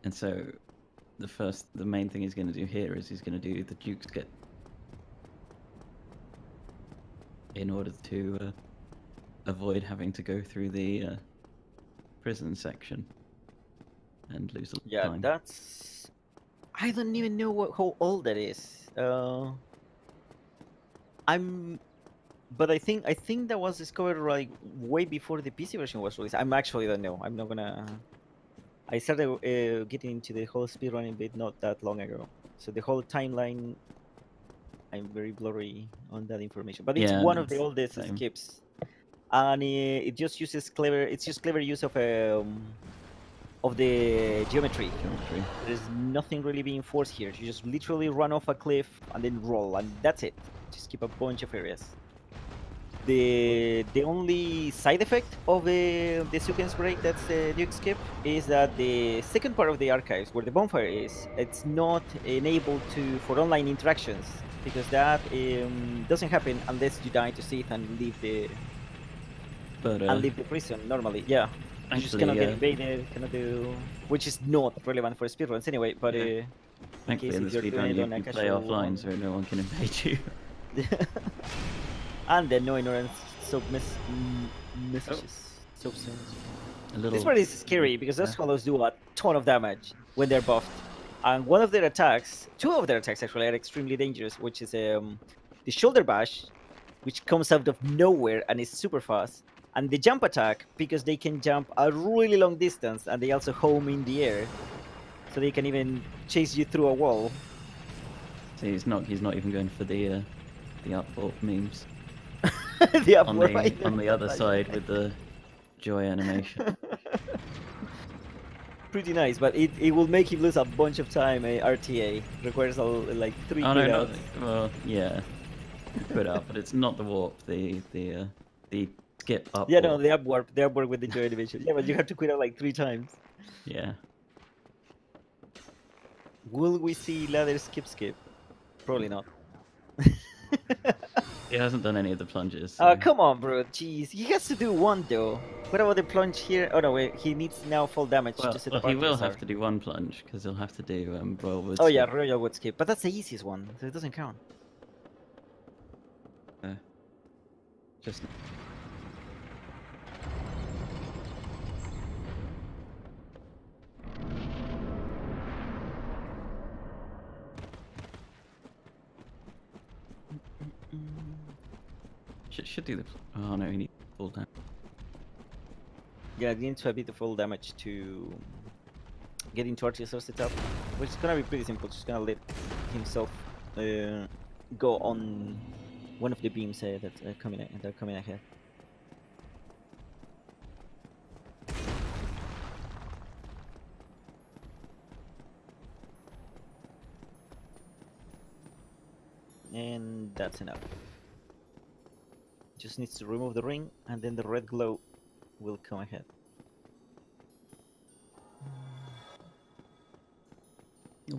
And so, the main thing he's going to do here is he's going to do the Duke's get in order to avoid having to go through the prison section and lose a lot of time. That's... I don't even know how old that is. But I think that was discovered like way before the PC version was released. I'm actually don't know. I'm not gonna... I started getting into the whole speedrunning bit not that long ago, so the whole timeline, I'm very blurry on that information. But it's one of the oldest skips, and it just uses clever. It's just clever use of the geometry. There's nothing really being forced here. You just literally run off a cliff and then roll, and that's it. Just keep a bunch of areas. The only side effect of the sequence break that's the Duke skip is that the second part of the archives, where the bonfire is, it's not enabled for online interactions, because that doesn't happen unless you die to Sith and leave the prison normally. Yeah, you just cannot get invaded, cannot do, which is not relevant for speedruns anyway. But thankfully in the speedrun you can play offline, so no one can invade you. And then no ignorance messages. This part is scary because those swallows do a ton of damage when they're buffed. And one of their attacks, 2 of their attacks actually, are extremely dangerous, which is the shoulder bash, which comes out of nowhere and is super fast. And the jump attack, because they can jump a really long distance, and they also home in the air, so they can even chase you through a wall. So he's not even going for the upwarp memes. The upwarp on the other side with the joy animation. Pretty nice, but it will make him lose a bunch of time. RTA requires like 3 no, well, yeah, put up, but it's not the warp. The skip up. Yeah, no, the upwarp with the joy animation. Yeah, but you have to quit out like 3 times. Yeah. Will we see ladder skip? Probably not. He hasn't done any of the plunges. So. Oh, come on, bro. Jeez. He has to do 1, though. What about the plunge here? Oh, no, wait. He needs now full damage to set the he will have to do 1 plunge, because he'll have to do Royal Wood skip. Oh, yeah, Royal Wood skip. But that's the easiest one, so it doesn't count. Just... Should do the... Oh no, he needs full damage. Yeah, he needs a bit of full damage to get into Artisaur setup, which is gonna be pretty simple. Just gonna let himself go on one of the beams that are coming ahead. And that's enough. Just needs to remove the ring, and then the red glow will come ahead.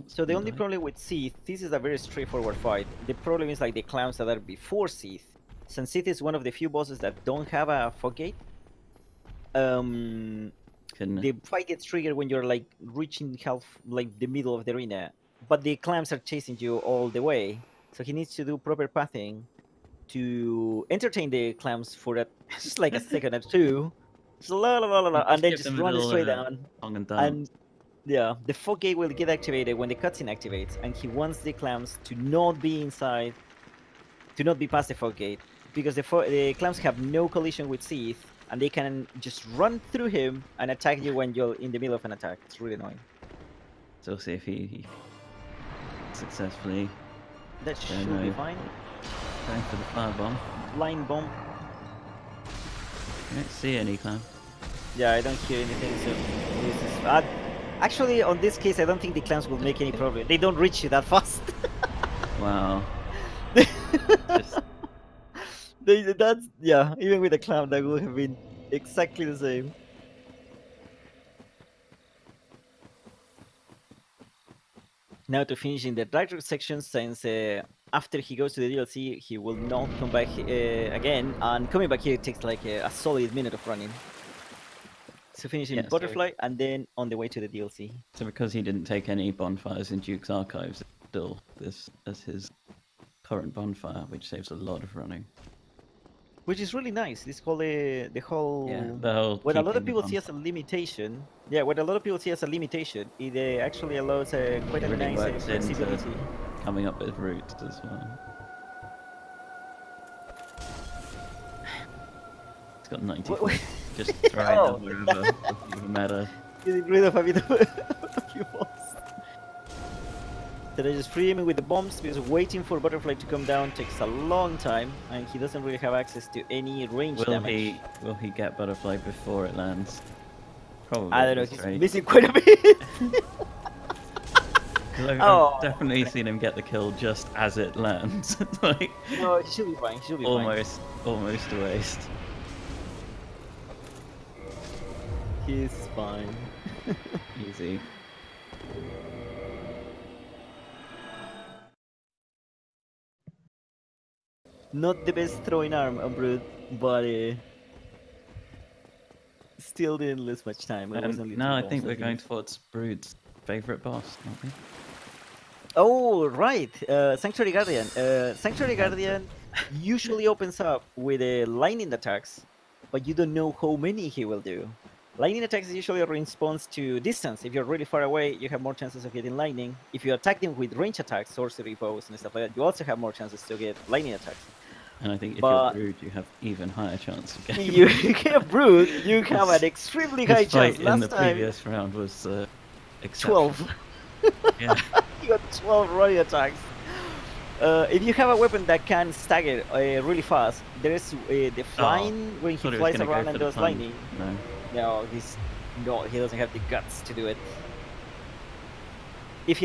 So the only problem with Seath, this is a very straightforward fight. The problem is like the clowns that are before Seath. Since Seath is one of the few bosses that don't have a fog gate, the fight gets triggered when you're like reaching half, like the middle of the arena, but the clowns are chasing you all the way. So he needs to do proper pathing to entertain the clowns for just like a second or two, and then just run straight down. And yeah, the fog gate will get activated when the cutscene activates, and he wants the clowns to not be inside, to not be past the fog gate, because the clowns have no collision with Seath, and they can just run through him and attack you when you're in the middle of an attack. It's really annoying. So we'll see if he successfully... That should be fine. Going for the firebomb. Line bomb. I don't see any clown. Yeah, I don't hear anything, so this is... actually, on this case, I don't think the clowns will make any problem. They don't reach you that fast. Wow. That's... Yeah, even with a clown, that would have been exactly the same. Now to finish in the Dark Rock section, since after he goes to the DLC, he will not come back again, and coming back here takes like a solid minute of running. So finishing Butterfly, and then on the way to the DLC. So because he didn't take any bonfires in Duke's Archives, still this as his current bonfire, which saves a lot of running. Which is really nice. This whole the whole what a lot of people see as a limitation. Yeah, what a lot of people see as a limitation, it actually allows quite a nice flexibility. Coming up with routes as well. It's got 94. Just throw it wherever it doesn't matter. Getting rid of a bit of a few bombs. So they just free him with the bombs, because waiting for Butterfly to come down takes a long time, and he doesn't really have access to any range damage. Will he get Butterfly before it lands? Probably. I don't know, he's missing quite a bit. I've definitely seen him get the kill just as it lands. Like, no, he should be fine. He should be almost a waste. He's fine. Easy. Not the best throwing arm on Brood, but still didn't lose much time. Now I think we're going towards Brood's favorite boss, aren't we? Oh, right. Sanctuary Guardian. Sanctuary Guardian usually opens up with lightning attacks, but you don't know how many he will do. Lightning attacks is usually a response to distance. If you're really far away, you have more chances of getting lightning. If you attack them with range attacks, sorcery bows and stuff like that, you also have more chances to get lightning attacks. And I think if you're Brood, you have even higher chance of getting. You get Brood, you have an extremely high chance. Last in the previous round was 12. Yeah. You got 12 running attacks. If you have a weapon that can stagger really fast, there is the flying when he flies around and does lightning. No, he doesn't have the guts to do it. If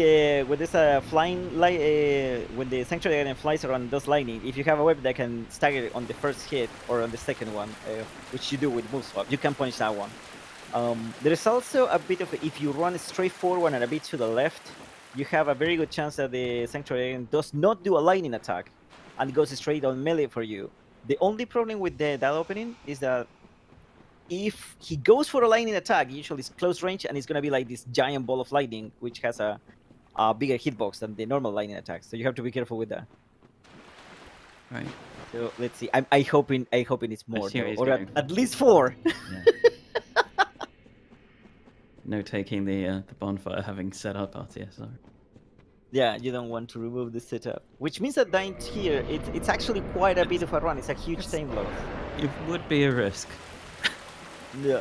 when there's a flying light, when the Sanctuary Guardian flies around and does lightning, if you have a weapon that can stagger on the first hit or on the second one, which you do with move swap, you can punish that one. There is also a bit of if you run straight forward and a bit to the left, you have a very good chance that the Sanctuary does not do a lightning attack and goes straight on melee for you. The only problem with that opening is that if he goes for a lightning attack, usually it's close range and it's going to be like this giant ball of lightning, which has a bigger hitbox than the normal lightning attack. So you have to be careful with that. Right. So let's see. I'm hoping it's more, though, or at least 4. Yeah. No taking the bonfire having set up RTSR. Yeah, you don't want to remove the setup. Which means that dying here, it's actually quite a bit of a run. It's a huge time loss. It would be a risk. Yeah.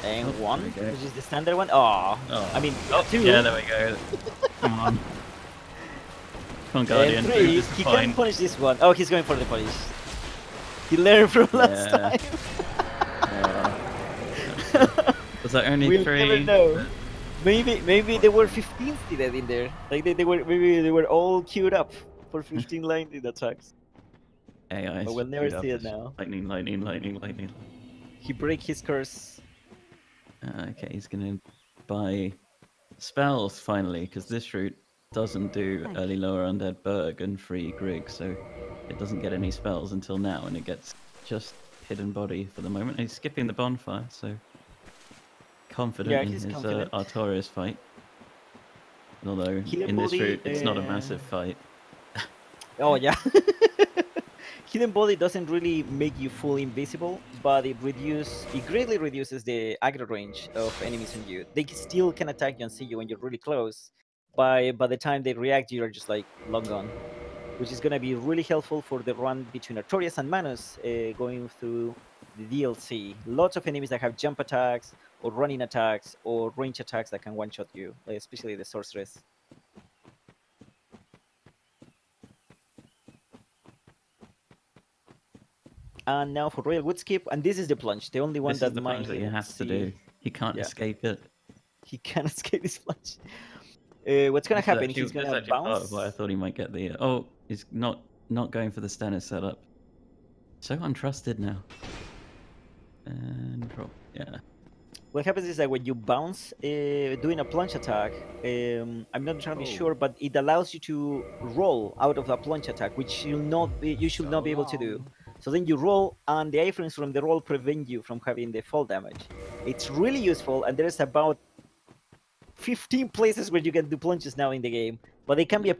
And 1, which is the standard one. Oh. I mean, 2. Yeah, there we go. Come on. Come on, Guardian. And 3, he can punish this one. Oh, he's going for the punish. He learned from last time. Was that only we'll 3? Never know. Maybe there were 15 still in there. Like they were all queued up for 15 lightning attacks. AI. But we'll never see it now. Lightning. He break his curse. Okay, he's gonna buy spells finally, because this route doesn't do early lower undead Berg and free Grig, so it doesn't get any spells until now, and it gets just hidden body for the moment. He's skipping the bonfire, so confident in his Artorias fight. Although in this route it's not a massive fight. Oh yeah. Hidden Body doesn't really make you fully invisible, but it greatly reduces the aggro range of enemies on you. They still can attack you and see you when you're really close. By the time they react, you're just like long gone, which is gonna be really helpful for the run between Artorias and Manus going through the DLC. Lots of enemies that have jump attacks or running attacks or range attacks that can one-shot you, especially the Sorceress. And now for Royal Woodskip, and this is the plunge, the only one that might he has to do. He can't escape it. He can't escape this plunge. What's gonna happen? He's gonna bounce. I thought he might get the. Oh, he's not going for the Stennis setup. So untrusted now. And drop. Yeah. What happens is that when you bounce doing a plunge attack, I'm not entirely sure, but it allows you to roll out of a plunge attack, which you should not be able to do. So then you roll, and the iframes from the roll prevent you from having the fall damage. It's really useful, and there's about 15 places where you can do plunges now in the game, but they can be a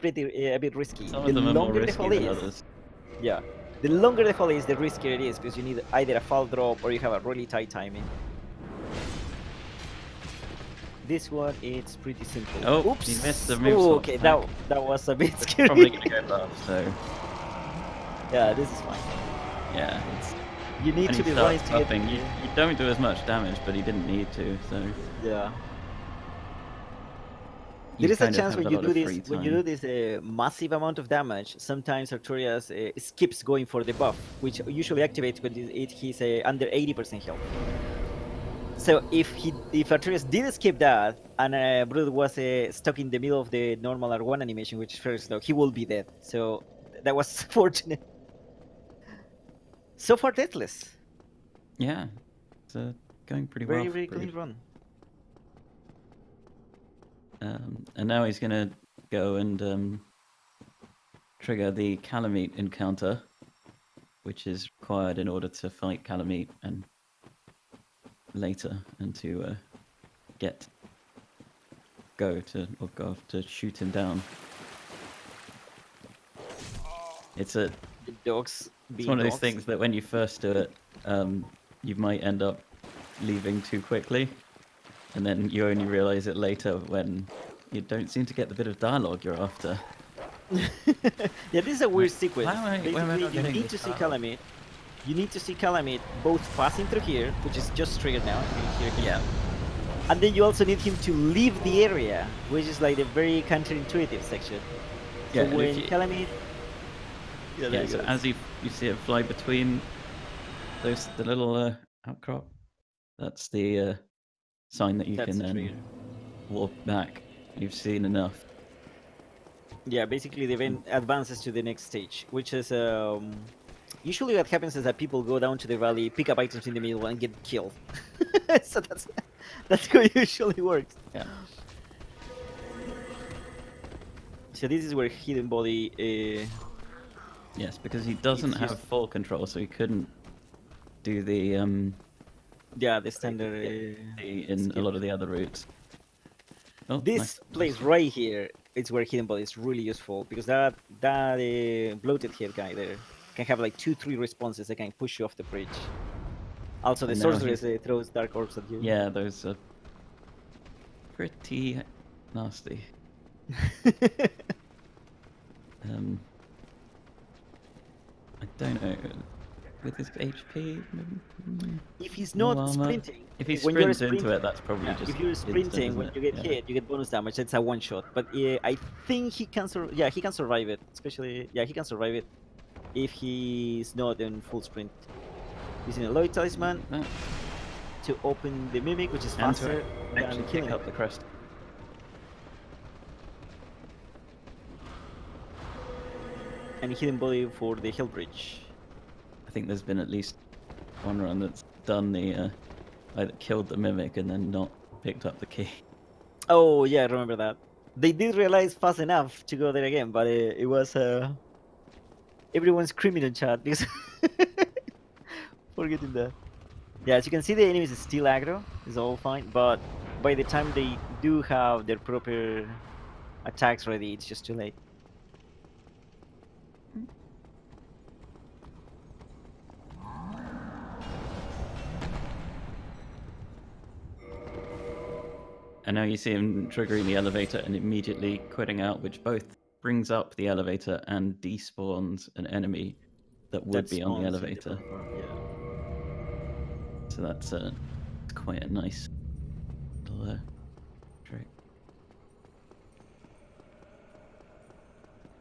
bit risky. Some of them are more risky than others. Yeah. The longer the fall is, the riskier it is, because you need either a fall drop or you have a really tight timing. This one, it's pretty simple. Oh, oops! He missed the move. Oh, okay, that was a bit scary. Probably gonna go love, so. Yeah, this is fine. Yeah, you need to be right to get. You don't do as much damage, but he didn't need to, so. Yeah. There is a chance when you do this massive amount of damage, sometimes Artorias skips going for the buff, which usually activates when he's under 80% health. So if Artorias did skip that and Brood was stuck in the middle of the normal R1 animation, which is very slow, he will be dead. So that was fortunate. So far, deathless. Yeah, it's going pretty well. Very clean run. And now he's going to go and trigger the Calamite encounter, which is required in order to fight Calamite and later, and to to shoot him down. It's one of those things that when you first do it, you might end up leaving too quickly. And then you only realize it later when you don't seem to get the bit of dialogue you're after. Yeah, this is a weird sequence. Basically, you need to see Calamite. You need to see Calamite both passing through here, which is just triggered now. You can hear him. Yeah. And then you also need him to leave the area, which is like the very counterintuitive section. So yeah, when Calamite... Yeah, so as you see it fly between the little outcrop, that's the sign that you can then walk back. You've seen enough. Yeah, basically the event advances to the next stage, which is usually what happens is that people go down to the valley, pick up items in the middle, and get killed. So that's how it usually works. Yeah. So this is where Hidden Body. Yes, because he doesn't have full control, so he couldn't do the yeah, the standard in a lot of the other routes. Oh, this place right here is where Hidden Body is really useful, because that bloated head guy there can have like 2-3 responses that can push you off the bridge. Also, the sorceress throws dark orbs at you. Yeah, those are pretty nasty. I don't know. With his HP, if he's not sprinting, if he sprints into it, that's probably just. If you're sprinting, when you get hit, you get bonus damage. It's a one shot. But I think he can. Yeah, he can survive it. Especially, yeah, he can survive it if he's not in full sprint. Using a Lloyd Talisman to open the Mimic, which is faster than killing up the crest. And Hidden Body for the Hill Bridge. I think there's been at least one run that's done the either killed the Mimic and then not picked up the key. Oh yeah, I remember that. They did realize fast enough to go there again, but it was everyone's screaming in chat because forgetting that. Yeah, as you can see, the enemies is still aggro. It's all fine, but by the time they do have their proper attacks ready, it's just too late. And now you see him triggering the elevator and immediately quitting out, which both brings up the elevator and despawns an enemy that would be on the elevator. So that's quite a nice little trick.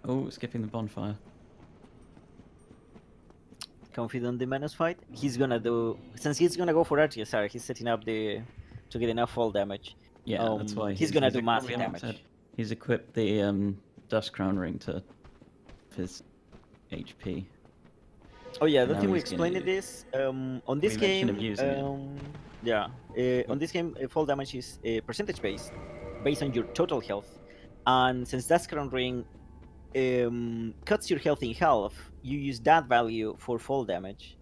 Oh, skipping the bonfire. Confident on the Manus fight. He's gonna do, since he's gonna go for RTSR, he's setting up to get enough fall damage. Yeah, that's why he's gonna do massive damage. He's equipped the Dust Crown Ring to his HP. Oh yeah, I don't think we explained this. On this game, on this game, fall damage is percentage based on your total health, and since Dust Crown Ring cuts your health in half, you use that value for fall damage.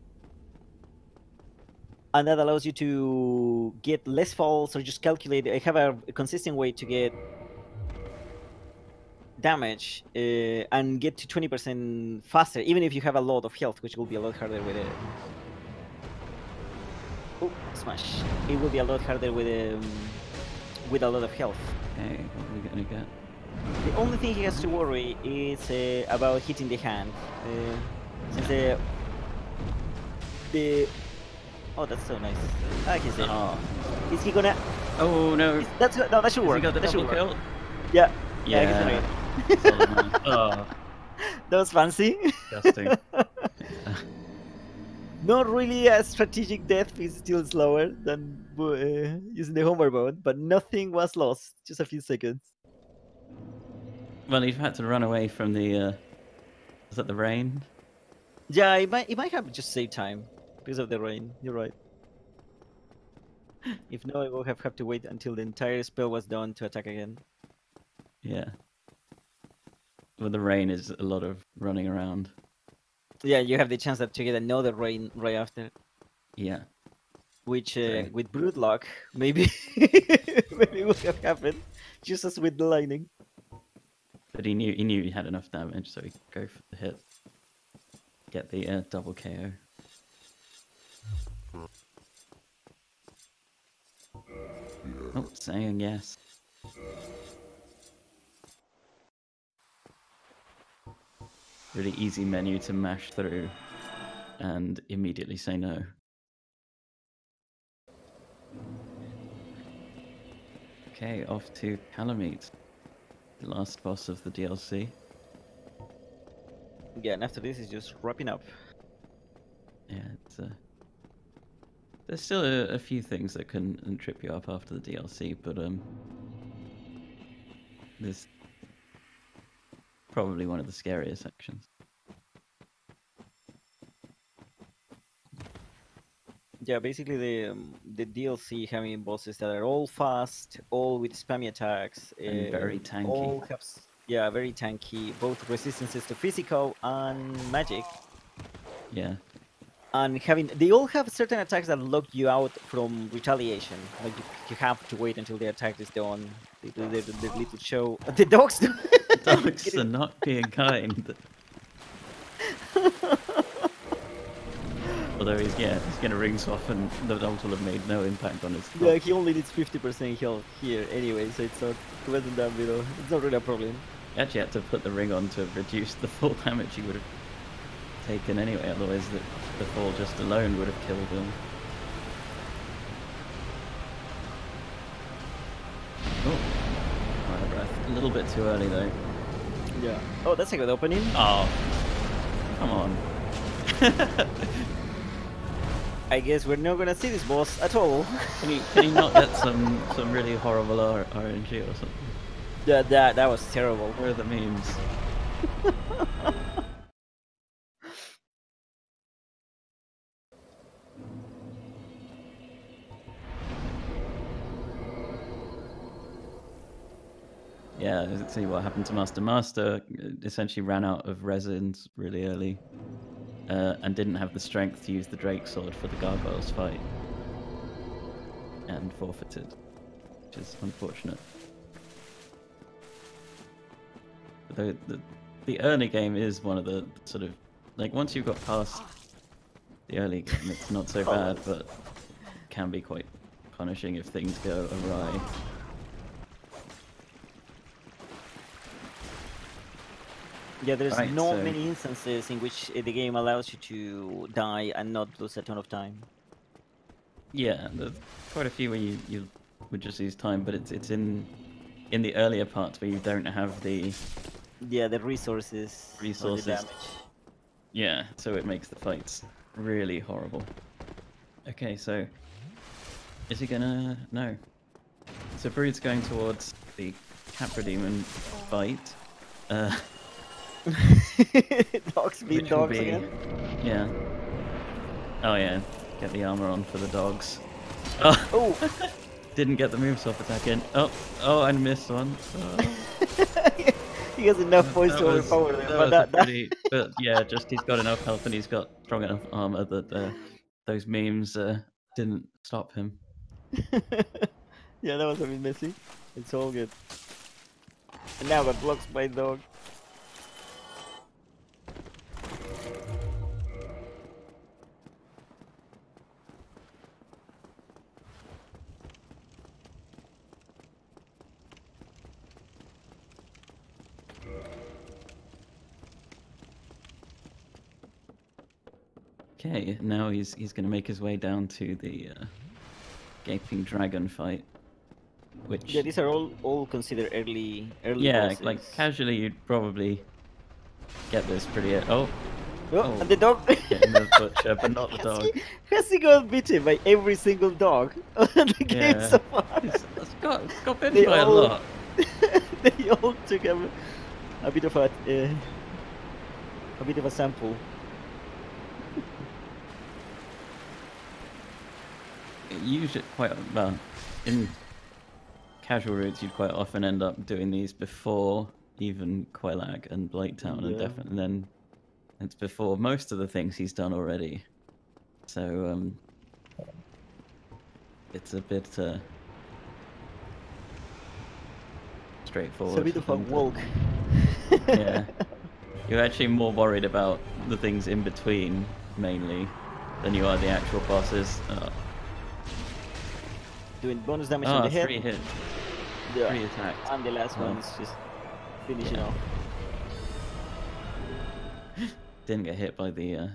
And that allows you to get less falls or just calculate. I have a consistent way to get damage and get to 20% faster, even if you have a lot of health, which will be a lot harder with it. Oh, smash! It will be a lot harder with a lot of health. Okay, what are we gonna get? The only thing he has to worry is about hitting the hand. Since the oh, that's so nice. I can say. Oh. Is he gonna? Oh no! That should work. He got the double kill? Yeah. Yeah. Oh. That was fancy. Disgusting. Not really a strategic death. Is still slower than using the homeward mode, but nothing was lost. Just a few seconds. Well, you've had to run away from the. Is that the rain? Yeah, it might have just saved time because of the rain. You're right. If not, I would have to wait until the entire spell was done to attack again. Yeah. Well, the rain is a lot of running around. Yeah, you have the chance to get another rain right after. Yeah. Which, with Brood Lock, maybe maybe would have happened, just as with the lightning. But he knew he had enough damage, so he could go for the hit. Get the double KO. Oh, saying yes. really easy menu to mash through and immediately say no. Okay, off to Calamite, the last boss of the DLC. Yeah, and after this is just wrapping up. Yeah, it's there's still a few things that can trip you up after the DLC, but this is probably one of the scariest sections. Yeah, basically the DLC having bosses that are all fast, all with spammy attacks, and very tanky. All have, yeah, very tanky, both resistances to physical and magic. Yeah. And they all have certain attacks that lock you out from retaliation. Like you have to wait until the attack is done. They do their little show. The dogs. The dogs are not being kind. Although he's gonna ring swap and the dogs will have made no impact on his. Yeah, he only needs 50% health here anyway, so it's not wasn't that middle. It's not really a problem. He actually had to put the ring on to reduce the full damage he would have taken anyway, otherwise the fall just alone would have killed him. Oh, out of breath. A little bit too early though. Yeah. Oh, that's a good opening. Oh, come on. I guess we're not gonna see this boss at all. Can you not get some really horrible RNG or something? Yeah, that was terrible. Where are the memes? Yeah, let's see what happened to Master. Master essentially ran out of resins really early. And didn't have the strength to use the Drake sword for the Gargoyles fight. And forfeited, which is unfortunate. But the early game is one of the sort of, like, once you've got past the early game, it's not so bad, but can be quite punishing if things go awry. Yeah, there's not many instances in which the game allows you to die and not lose a ton of time. Yeah, there's quite a few where you would just lose time, but it's in the earlier parts where you don't have the resources. Or the damage. Yeah, so it makes the fights really horrible. Okay, so is he gonna no? So Brood's going towards the Capra Demon fight. Dogs being dogs again? Yeah. Oh yeah, get the armor on for the dogs. Oh! Didn't get the moveset attack in. Oh, I missed one. He has enough voice to overpower them. But yeah, just he's got enough health and he's got strong enough armor that those memes didn't stop him. Yeah, that was a bit messy. It's all good. And now got blocked by dog. Okay, now he's going to make his way down to the Gaping Dragon fight, which these are all considered early bosses. Like casually you'd probably get this pretty. Oh, and the dog getting the butcher, but not the dog. Has he got bitten by every single dog on the game so far? It's got bitten by a lot. They all took a bit of a sample. Usually quite well in casual routes you'd quite often end up doing these before even Quelag and Blighttown, and definitely then it's before most of the things he's done already, so it's a bit straightforward. It's a bit of a walk. Yeah, you're actually more worried about the things in between mainly than you are the actual bosses. Doing bonus damage on the head. 3 hits. Yeah. 3 attacks. And the last one is just finishing off. Didn't get hit by the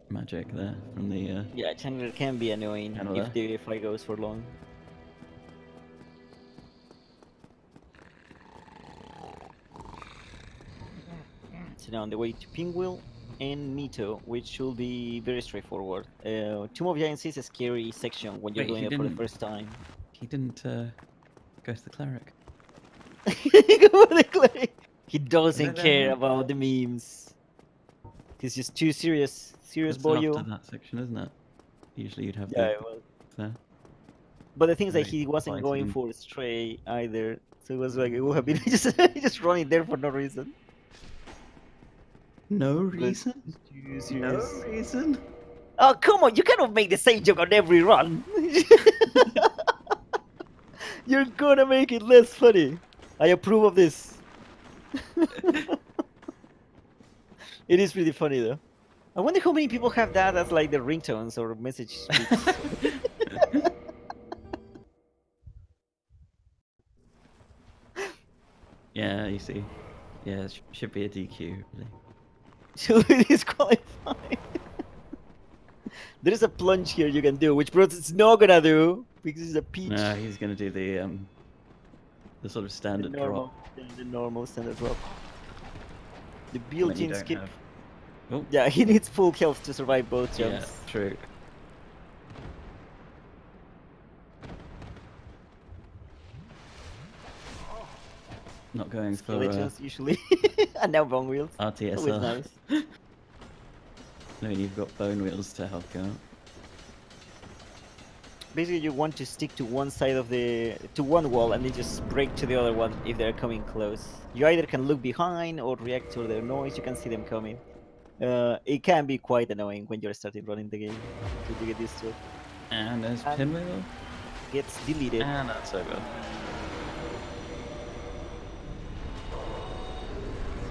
magic there from the yeah, Chandler can be annoying if the fight goes for long. So now on the way to Pinwheel and Nito, which should be very straightforward. Tomb of Giants is a scary section when you're doing it for the first time. He didn't go to the cleric. Go to the cleric. He doesn't care about the memes. He's just too serious. Serious boy. After that section, isn't it? Usually you'd have there. But the thing is that he wasn't going for Stray either. So it was like, it would have been just running there for no reason. No reason? No reason? Oh, come on. You cannot make the same joke on every run. You're gonna make it less funny. I approve of this. It is pretty funny though. I wonder how many people have that as like their ringtones or message speaks. Yeah, you see. Yeah, it should be a DQ, really. Should be disqualified. There is a plunge here you can do, which Bros is not gonna do because he's a peach. No, he's gonna do the sort of standard drop. The normal standard drop. The built-in skip. Oh. Yeah, he needs full health to survive both jumps. Yeah, true. Not going for usually, and now bone wheels. RTSR. Nice. No, you've got bone wheels to help you out. Basically, you want to stick to one side of to one wall and then just break to the other one if they're coming close. You either can look behind or react to their noise. You can see them coming. It can be quite annoying when you're starting running the game to get used to it. And there's Pinwheel. Gets deleted. And that's over.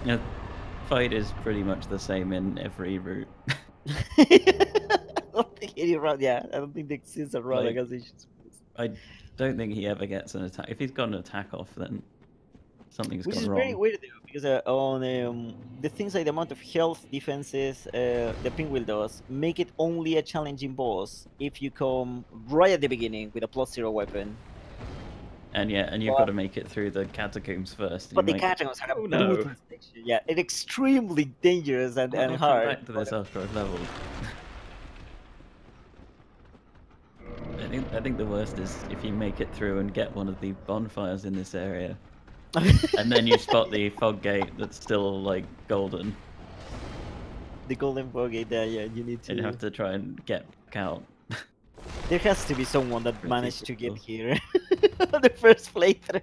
Yeah, fight is pretty much the same in every route. I don't think any run. Yeah, I don't think there exists a run against issues. I don't think he ever gets an attack. If he's got an attack off, then something's gone wrong. Which is very weird though, because on the things like the amount of health, defenses, the Pinwheel does make it only a challenging boss if you come right at the beginning with a +0 weapon. And you've got to make it through the catacombs first. But the catacombs are a brutal section. Yeah, it's extremely dangerous and hard. I'll come back to this after I've leveled. I think the worst is if you make it through and get one of the bonfires in this area, and then you spot the fog gate that's still like golden. The golden fog gate there, yeah, you need to. You have to try and get back out. There has to be someone that managed to get here on the first playthrough.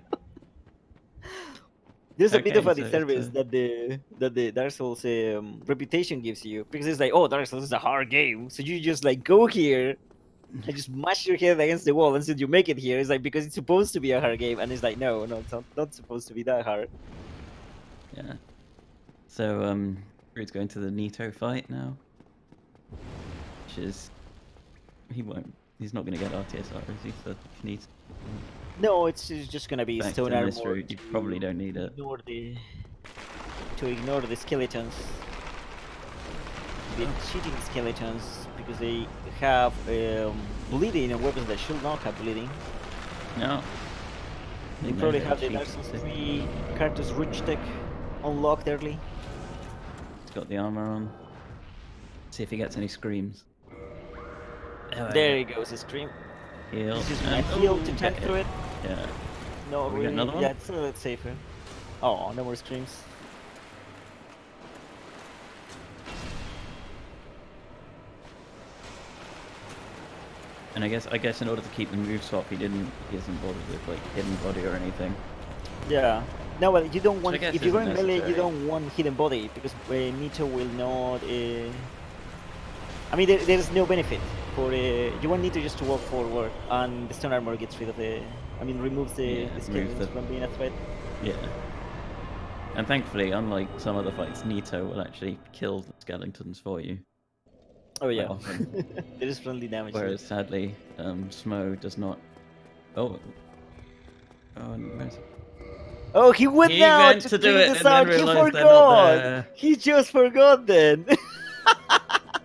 There's a bit of a disservice that the Dark Souls reputation gives you, because it's like, oh, Dark Souls is a hard game, so you just like go here and just mash your head against the wall until you make it here. It's like, because it's supposed to be a hard game, and it's like, no, it's not supposed to be that hard. Yeah. So Rude's going to the Nito fight now, which is he's not going to get RTSR, is he, for Nito? No, it's just going to be stone armor. You probably don't need it. To ignore the skeletons. The cheating skeletons, because they have bleeding and weapons that should not have bleeding. No. They probably have the Dark Souls 3 Cartus Rouge tech unlocked early. He's got the armor on. See if he gets any screams. There he goes, a scream. Heal. He's just gonna heal to tank through it. Yeah. No, we get another one? Yeah, it's a little bit safer. Oh, no more screams. And I guess in order to keep the move swap, he isn't bothered with like hidden body or anything. Yeah. No, well, you don't want. If you're going melee, you don't want hidden body, because Nito will not. I mean, there's no benefit for you want Nito just to walk forward, and the stone armor gets rid of removes the skeletons from being a threat. Yeah. And thankfully, unlike some other fights, Nito will actually kill the skeletons for you. Oh yeah. There is friendly damage. Whereas sadly, Smo does not. Oh, where is it? Oh, he went now to do it, and he forgot. He just forgot then.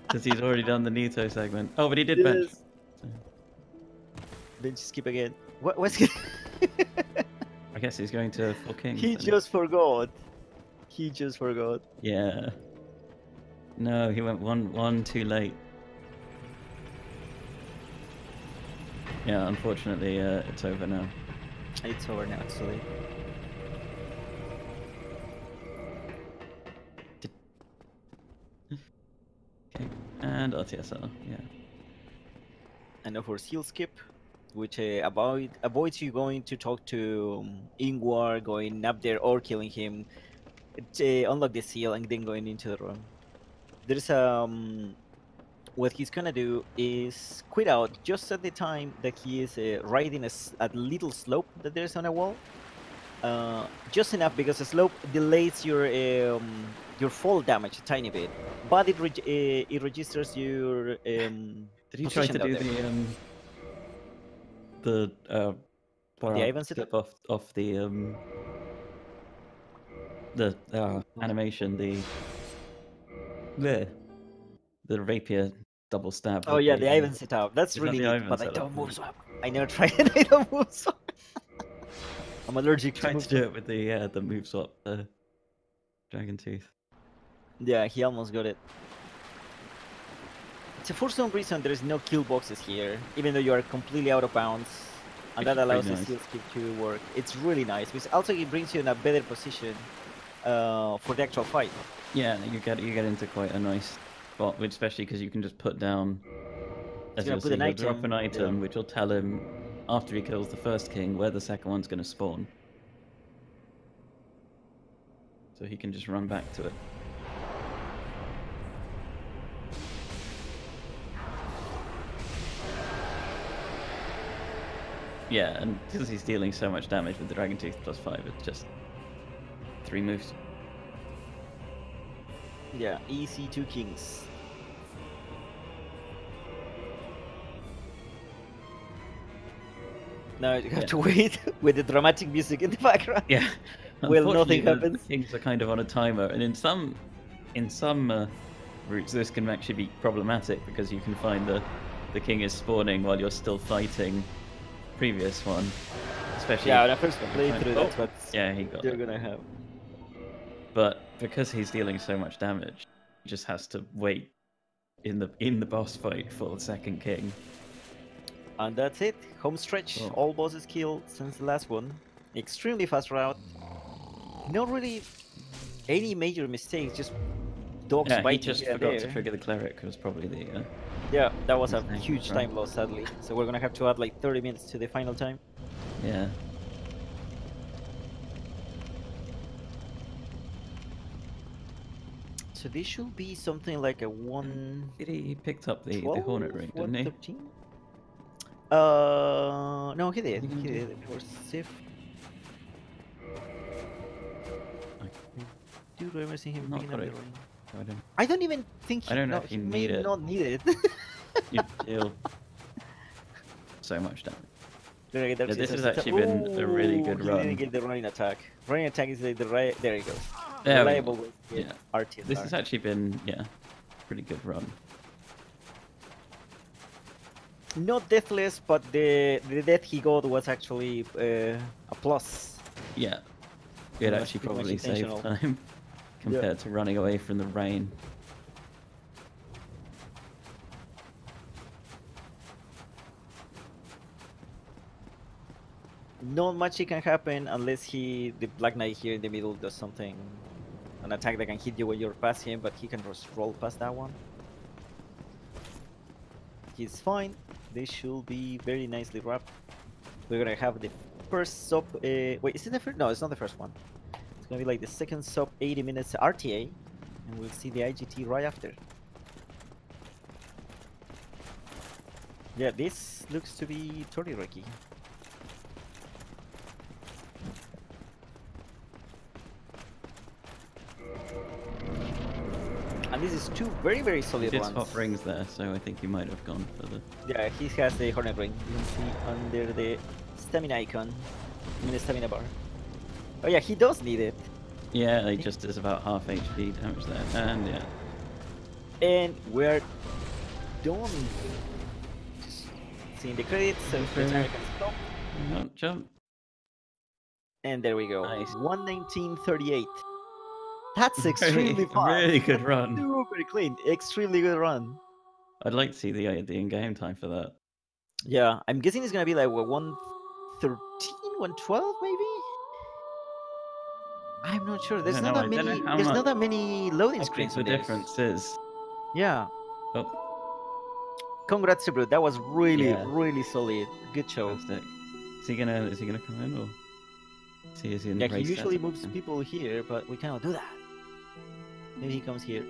Because he's already done the Nito segment. Oh, but he did bench. So. Bench skip again. What's he? I guess he's going to full king. He just forgot. He just forgot. Yeah. No, he went one too late. Yeah, unfortunately, it's over now. It's over now, actually. Okay, and RTSR, yeah. And now for seal skip, which avoids you going to talk to Ingvar, going up there or killing him. Unlock the seal and then going into the room. There's what he's gonna do is quit out just at the time that he is riding a little slope that there's on a wall. Just enough because the slope delays your fall damage a tiny bit, but it registers your Did he try to do the Ivan setup off the animation, the rapier double stab? Oh yeah, the Ivan setup. That's really neat, but I don't move swap. I never tried it. I don't move swap. I'm allergic to do it with the move swap, Dragon Tooth. Yeah, he almost got it. So for some reason there is no kill boxes here, even though you are completely out of bounds, and that allows the seal skip to work. It's really nice because also it brings you in a better position for the actual fight. Yeah, you get into quite a nice spot, especially because you can just put down. As you'll see, he'll drop an item, which will tell him after he kills the first king where the second one's going to spawn. So he can just run back to it. Yeah, and because he's dealing so much damage with the Dragon Tooth +5, it's just 3 moves. Yeah, easy 2 kings. Now you have to wait with the dramatic music in the background. Yeah. Well, nothing happens. The kings are kind of on a timer, and in some routes this can actually be problematic because you can find the king is spawning while you're still fighting previous one. Especially when I first playthrough, that's what you're gonna have. But because he's dealing so much damage, he just has to wait in the boss fight for the second king. And that's it. Home stretch. Oh. All bosses killed since the last one. Extremely fast route. Not really any major mistakes. Just dogs biting. He just forgot to trigger the cleric. Was probably the. Yeah, that was a huge time loss, sadly. So we're gonna have to add like 30 minutes to the final time. Yeah. So this should be something like a 1. He picked up the Hornet Ring, didn't he? 113? No, he did. He did for Sif. Do you remember seeing him picking up the ring? I don't even think I don't know if he may not need it. You deal so much damage. This has actually been a really good run. He didn't get the running attack. Running attack is the right. There he goes. Reliable with RTSR. This has actually been pretty good run. Not deathless, but the death he got was actually a plus. Yeah, it actually probably saved time compared to running away from the rain. Not much can happen unless the Black Knight here in the middle does something, an attack that can hit you when you're past him, but he can just roll past that one. He's fine. This should be very nicely wrapped. We're gonna have the first sub. Wait, is it the first? No, it's not the first one. It's gonna be like the second sub 80 minutes RTA, and we'll see the IGT right after. Yeah, this looks to be totally Ricky. And this is 2 very, very solid ones. He did swap rings there, so I think he might have gone for the... Yeah, he has the Hornet Ring. You can see under the stamina icon, in the stamina bar. Oh yeah, he does need it. Yeah, he just does about half HP damage there, and yeah. And we're done. Just seeing the credits, so the timer can stop. Jump. And there we go. Nice. 1:19:38. That's extremely fast. Really good run. Super clean. Extremely good run. I'd like to see the in-game time for that. Yeah, I'm guessing it's gonna be like what, 1:13, 1:12 maybe. I'm not sure. There's not that many. There's not that many loading screens. The difference is. Yeah. Oh. Congrats, bro. That was really, really solid. Good show. Fantastic. Is he gonna come in or? Is he in he usually moves people here, but we cannot do that. Maybe he comes here.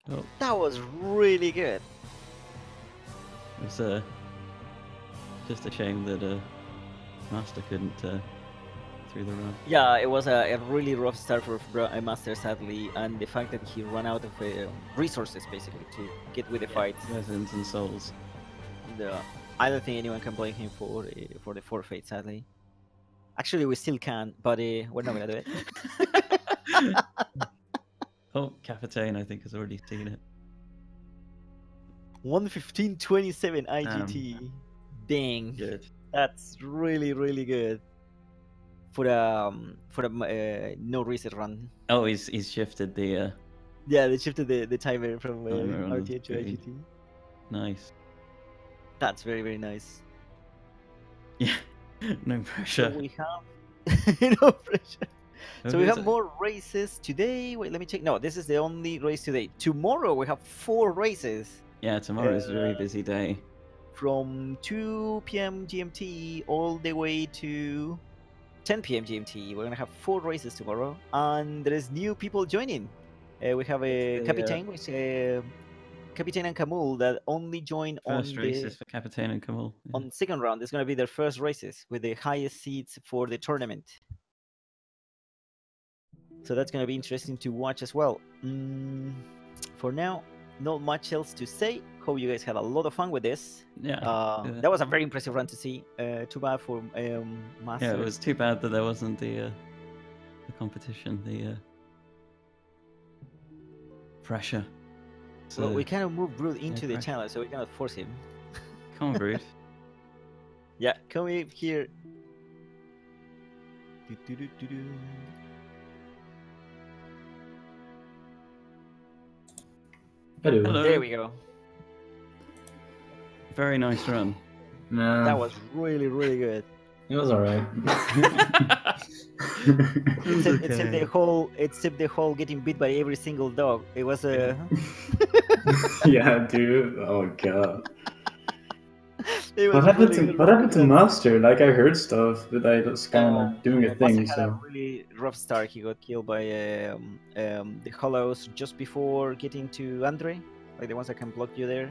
Oh. That was really good. It was just a shame that Master couldn't through the run. Yeah, it was a really rough start for Master, sadly, and the fact that he ran out of resources basically to get with the fights. Resins and souls. I don't think anyone can blame him for the forfeit, sadly. Actually, we still can, but we're not gonna do it. Oh, Captain, I think, has already seen it. 1:15:27 IGT. Dang. Good. That's really, really good. For the no reset run. Oh, he's shifted the. Yeah, they shifted the timer from RTH to IGT. Nice. That's very, very nice. Yeah. No pressure. So we have no pressure. So we have more races today. Wait, let me check. No, this is the only race today. Tomorrow we have 4 races. Yeah, tomorrow is a very busy day. From 2 p.m. GMT all the way to 10 p.m. GMT. We're gonna have 4 races tomorrow, and there's new people joining. We have a Captain, which Captain and Camul that only join first races for Captain and Camul. Yeah. On second round. It's gonna be their first races with the highest seeds for the tournament. So that's gonna be interesting to watch as well. For now, not much else to say. Hope you guys had a lot of fun with this. Yeah. That was a very impressive run to see. Too bad for Master. Yeah, it was too bad that there wasn't the competition, the pressure. So well, we kind of moved Brood into the channel, so we cannot force him. Come on, Brood. Yeah, come here. Hello. There we go. Very nice run. No. That was really, really good. It was alright. Except the whole getting beat by every single dog. It was a. Yeah, dude. Oh god. What happened to Master? Like I heard stuff, but I was kind of doing a thing. Master had a really rough start. He got killed by the hollows just before getting to Andre, like the ones that can block you there.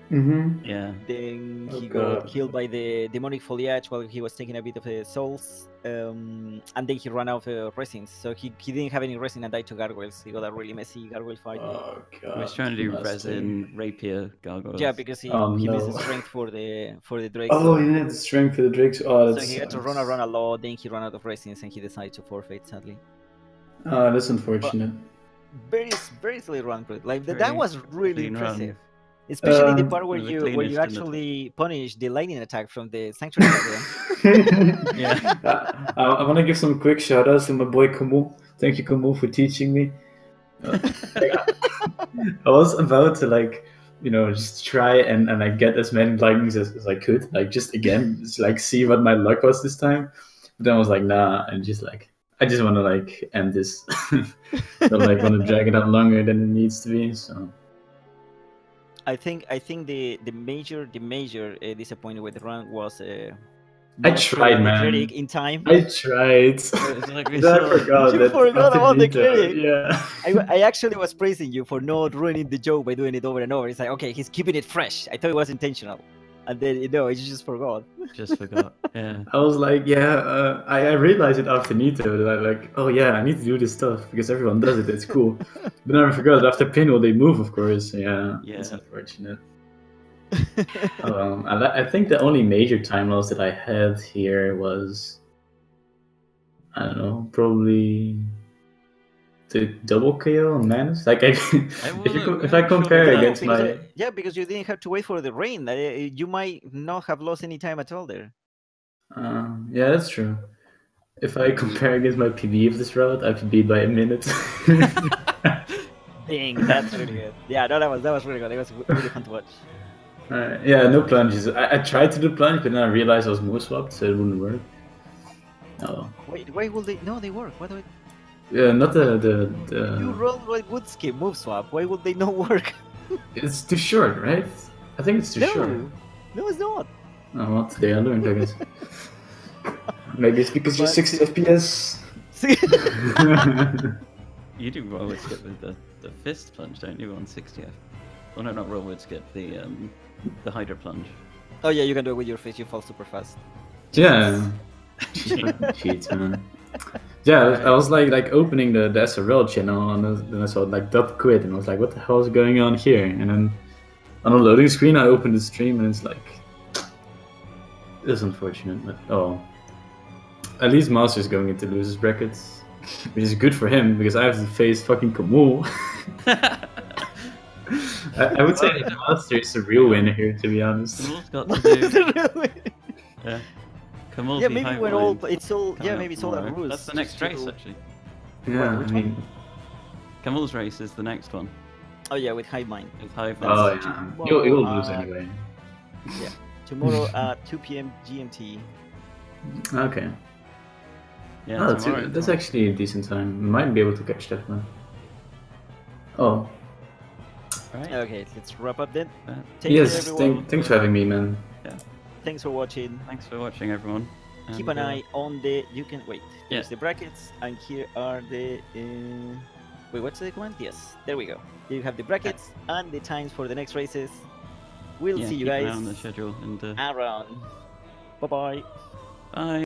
Mm-hmm. Yeah. Then he got killed by the demonic foliage while he was taking a bit of the souls, and then he ran out of resins. So he didn't have any resin and died to gargoyles. He got a really messy gargoyle fight. Oh god. He was trying to do resin rapier gargoyles. Yeah, because he missed the strength for the drakes. Oh yeah, the strength for the drakes. Oh, so he had to run a lot. Then he ran out of resins and he decided to forfeit. Sadly. Oh, that's unfortunate. But very silly run, but like that was really impressive. Run. Especially the part where you actually punish the lightning attack from the sanctuary. Yeah. I want to give some quick shout outs to my boy Kamul. Thank you, Kamul, for teaching me. I was about to just try and get as many lightnings as I could. Just see what my luck was this time. But then I was like, nah, and I just want to end this. Don't want to drag it out longer than it needs to be. So. I think the major disappointment with the run was I tried, man. Critic in time. I tried. I forgot. You forgot about the critic. Yeah. I actually was praising you for not ruining the joke by doing it over and over. It's like, okay, he's keeping it fresh. I thought it was intentional. And then, I just forgot. Just forgot, yeah. I was like, yeah, I realized it after Nito that oh yeah, I need to do this stuff because everyone does it, it's cool. But then I forgot after Pinwheel they move, of course. Yeah, it's unfortunate. I think the only major time loss that I had here was, I don't know, probably the double KO on Manus. Like, if I compare against my... Yeah, because you didn't have to wait for the rain. You might not have lost any time at all there. Yeah, that's true. If I compare against my PB of this route, I've beat by a minute. Dang, that's really good. Yeah, no, that was really good. It was really fun to watch. Yeah, no plunges. I tried to do plunge, but then I realized I was move swapped, so it wouldn't work. Oh. Wait, why will they? No, they work. Why do I... Yeah, not the. You rolled like wood skip move swap. Why would they not work? It's too short, right? I think it's too short. No, it's not. Oh, well, today I learned, I guess. Maybe it's because you're 60 FPS. You do roll wood skip with the fist plunge, don't you, on 60 FPS? Oh no, not roll wood skip, the Hydra plunge. Oh yeah, you can do it with your fist, you fall super fast. Yeah. Cheats, man. Yeah, I was like opening the SRL channel, and then I saw like dot quit, and I was like, what the hell is going on here? And then on the loading screen, I opened the stream, and it's like, it's unfortunate, but oh. At least Master's going into losers brackets, which is good for him, because I have to face fucking Kamul. I would say that Master is the real winner here, to be honest. Kamul's got to do... Yeah. Kamul's yeah, maybe when all it's all maybe it's all that rules. That's the next race actually. Yeah, I mean, Kamul's race is the next one. Oh yeah, with Hive Mind. With Hive Mind. Oh yeah, you'll lose anyway. Yeah, tomorrow at 2 PM GMT. Okay. Yeah, that's actually a decent time. We might be able to catch that one. Oh. Right. Okay, let's wrap up then. Yes, thanks for having me, man. Yeah. Thanks for watching. Thanks for watching, everyone. Keep an eye on the... You can... Wait. Here's the brackets, and here are the... Wait, what's the command? Yes, there we go. You have the brackets and the times for the next races. We'll see you guys on the schedule and around. Bye-bye. Bye.